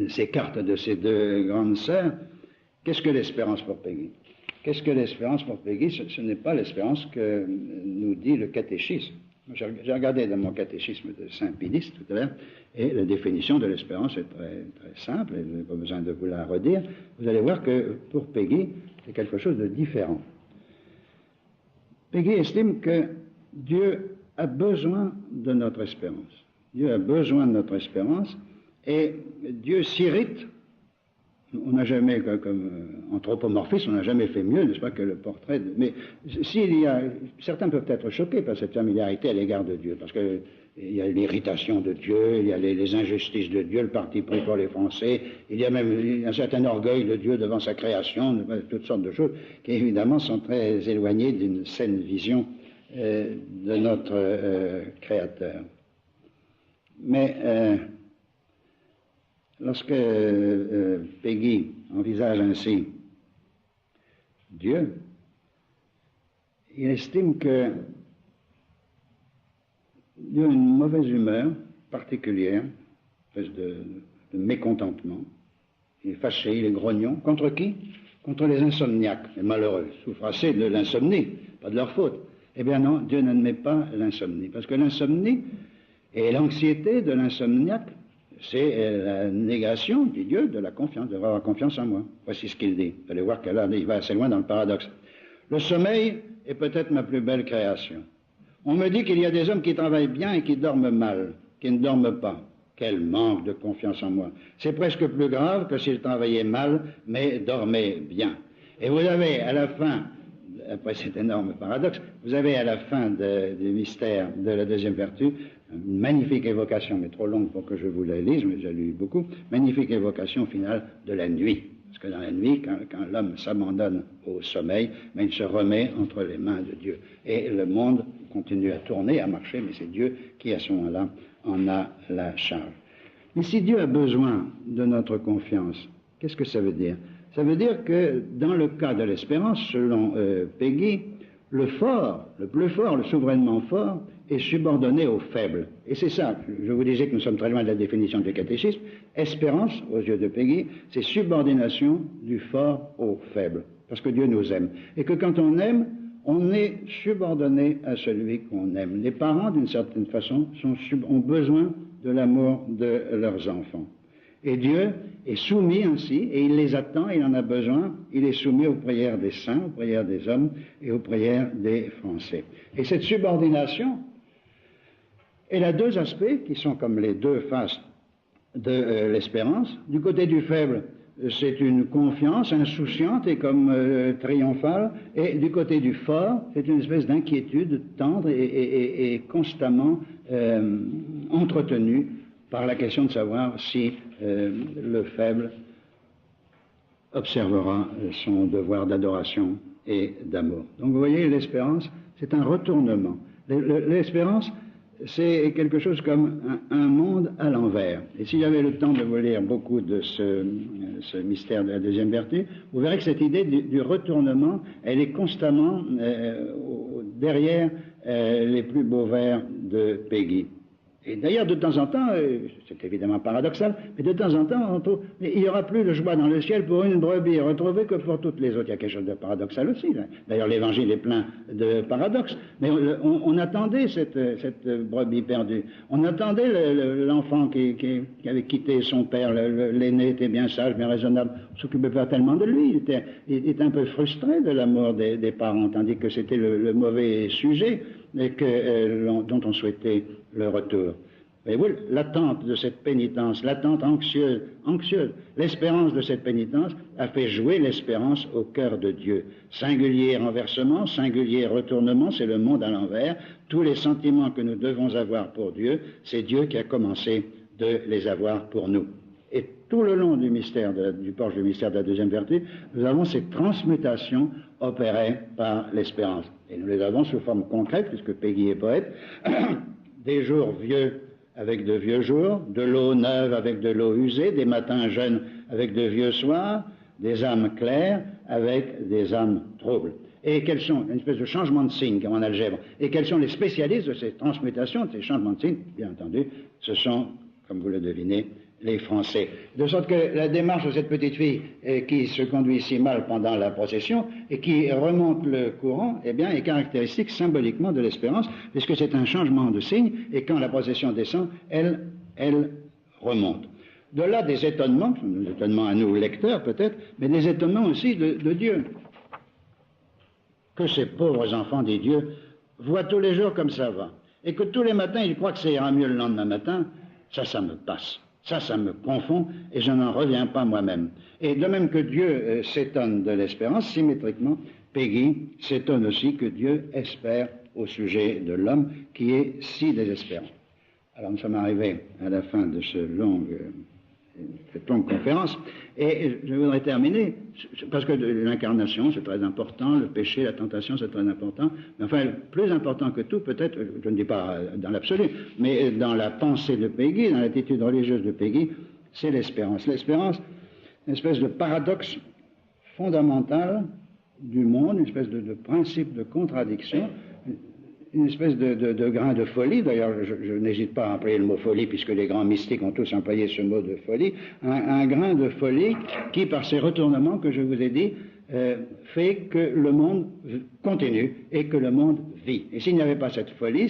Speaker 1: s'écarte de ses 2 grandes sœurs, qu'est-ce que l'espérance pour Péguy? Qu'est-ce que l'espérance pour Péguy? Ce n'est pas l'espérance que nous dit le catéchisme. J'ai regardé dans mon catéchisme de Saint-Pédis tout à l'heure, et la définition de l'espérance est très, très simple, et je n'ai pas besoin de vous la redire. Vous allez voir que pour Péguy, c'est quelque chose de différent. Péguy estime que Dieu a besoin de notre espérance. Dieu a besoin de notre espérance et Dieu s'irrite. On n'a jamais, comme anthropomorphisme, on n'a jamais fait mieux, n'est-ce pas, que le portrait de... Mais certains peuvent être choqués par cette familiarité à l'égard de Dieu, parce que il y a l'irritation de Dieu, il y a les injustices de Dieu, le parti pris pour les Français, il y a même un certain orgueil de Dieu devant sa création, toutes sortes de choses qui évidemment sont très éloignées d'une saine vision de notre Créateur. Mais lorsque Peggy envisage ainsi Dieu, il estime que Dieu a une mauvaise humeur particulière, une espèce de mécontentement. Il est fâché, il est grognon. Contre qui? Contre les insomniaques, les malheureux, souffrent assez de l'insomnie, pas de leur faute. Eh bien non, Dieu n'admet pas l'insomnie, parce que l'insomnie et l'anxiété de l'insomniaque, c'est la négation, dit Dieu, de la confiance, de avoir confiance en moi. Voici ce qu'il dit. Vous allez voir qu'il va assez loin dans le paradoxe. Le sommeil est peut-être ma plus belle création. On me dit qu'il y a des hommes qui travaillent bien et qui dorment mal, qui ne dorment pas. Quel manque de confiance en moi. C'est presque plus grave que s'ils travaillaient mal, mais dormaient bien. Et vous avez à la fin, après cet énorme paradoxe, vous avez à la fin du mystère de la deuxième vertu, une magnifique évocation, mais trop longue pour que je vous la lise, mais j'ai lu beaucoup, magnifique évocation finale de la nuit. Parce que dans la nuit, quand l'homme s'abandonne au sommeil, mais il se remet entre les mains de Dieu. Et le monde continue à tourner, à marcher, mais c'est Dieu qui, à ce moment-là, en a la charge. Mais si Dieu a besoin de notre confiance, qu'est-ce que ça veut dire? Ça veut dire que dans le cas de l'espérance, selon Peggy, le fort, le plus fort, le souverainement fort, est subordonné au faible. Et c'est ça, je vous disais que nous sommes très loin de la définition du catéchisme. Espérance, aux yeux de Peggy, c'est subordination du fort au faible, parce que Dieu nous aime. Et que quand on aime, on est subordonné à celui qu'on aime. Les parents, d'une certaine façon, ont besoin de l'amour de leurs enfants. Et Dieu est soumis ainsi, et il les attend, il en a besoin, il est soumis aux prières des saints, aux prières des hommes et aux prières des Français. Et cette subordination, elle a deux aspects qui sont comme les deux faces de l'espérance. Du côté du faible, c'est une confiance insouciante et comme triomphale, et du côté du fort, c'est une espèce d'inquiétude tendre et constamment entretenue par la question de savoir si le faible observera son devoir d'adoration et d'amour. Donc vous voyez, l'espérance, c'est un retournement. L'espérance, c'est quelque chose comme un monde à l'envers. Et si j'avais le temps de vous lire beaucoup de ce mystère de la deuxième vertu, vous verrez que cette idée du retournement, elle est constamment derrière les plus beaux vers de Peggy. Et d'ailleurs, de temps en temps, c'est évidemment paradoxal, mais de temps en temps, on trouve, il n'y aura plus de joie dans le ciel pour une brebis retrouvée que pour toutes les autres. Il y a quelque chose de paradoxal aussi. Là. D'ailleurs, l'évangile est plein de paradoxes. Mais on attendait cette brebis perdue. On attendait l'enfant qui avait quitté son père. L'aîné était bien sage, bien raisonnable. On ne s'occupait pas tellement de lui. Il était un peu frustré de la mort des parents, tandis que c'était le mauvais sujet et dont on souhaitait le retour. Et oui, l'attente de cette pénitence, l'attente anxieuse, l'espérance de cette pénitence a fait jouer l'espérance au cœur de Dieu. Singulier renversement, singulier retournement, c'est le monde à l'envers. Tous les sentiments que nous devons avoir pour Dieu, c'est Dieu qui a commencé de les avoir pour nous. Et tout le long du mystère, du porche du mystère de la deuxième vertu, nous avons ces transmutations opérées par l'espérance. Et nous les avons sous forme concrète, puisque Peggy est poète, des jours vieux avec de vieux jours, de l'eau neuve avec de l'eau usée, des matins jeunes avec de vieux soirs, des âmes claires avec des âmes troubles. Et quels sont, une espèce de changement de signe, comme en algèbre, et quels sont les spécialistes de ces transmutations, de ces changements de signe? Bien entendu, ce sont, comme vous le devinez, les Français. De sorte que la démarche de cette petite fille qui se conduit si mal pendant la procession et qui remonte le courant, eh bien, est caractéristique symboliquement de l'espérance, puisque c'est un changement de signe, et quand la procession descend, elle remonte. De là des étonnements à nous lecteurs peut-être, mais des étonnements aussi de Dieu. Que ces pauvres enfants des dieux voient tous les jours comme ça va. et que tous les matins il croit que ça ira mieux le lendemain matin, ça me passe. Ça me confond et je n'en reviens pas moi-même. Et de même que Dieu s'étonne de l'espérance, symétriquement, Peggy s'étonne aussi que Dieu espère au sujet de l'homme qui est si désespérant. Alors nous sommes arrivés à la fin de cette longue conférence et je voudrais terminer, parce que l'incarnation c'est très important, le péché, la tentation c'est très important, mais enfin plus important que tout peut-être, je ne dis pas dans l'absolu, mais dans la pensée de Peggy, dans l'attitude religieuse de Peggy, c'est l'espérance. L'espérance, une espèce de paradoxe fondamental du monde, une espèce de principe de contradiction, une espèce de grain de folie. D'ailleurs, je n'hésite pas à employer le mot folie, puisque les grands mystiques ont tous employé ce mot de folie, un grain de folie qui, par ces retournements que je vous ai dit, fait que le monde continue et que le monde vit. Et s'il n'y avait pas cette folie,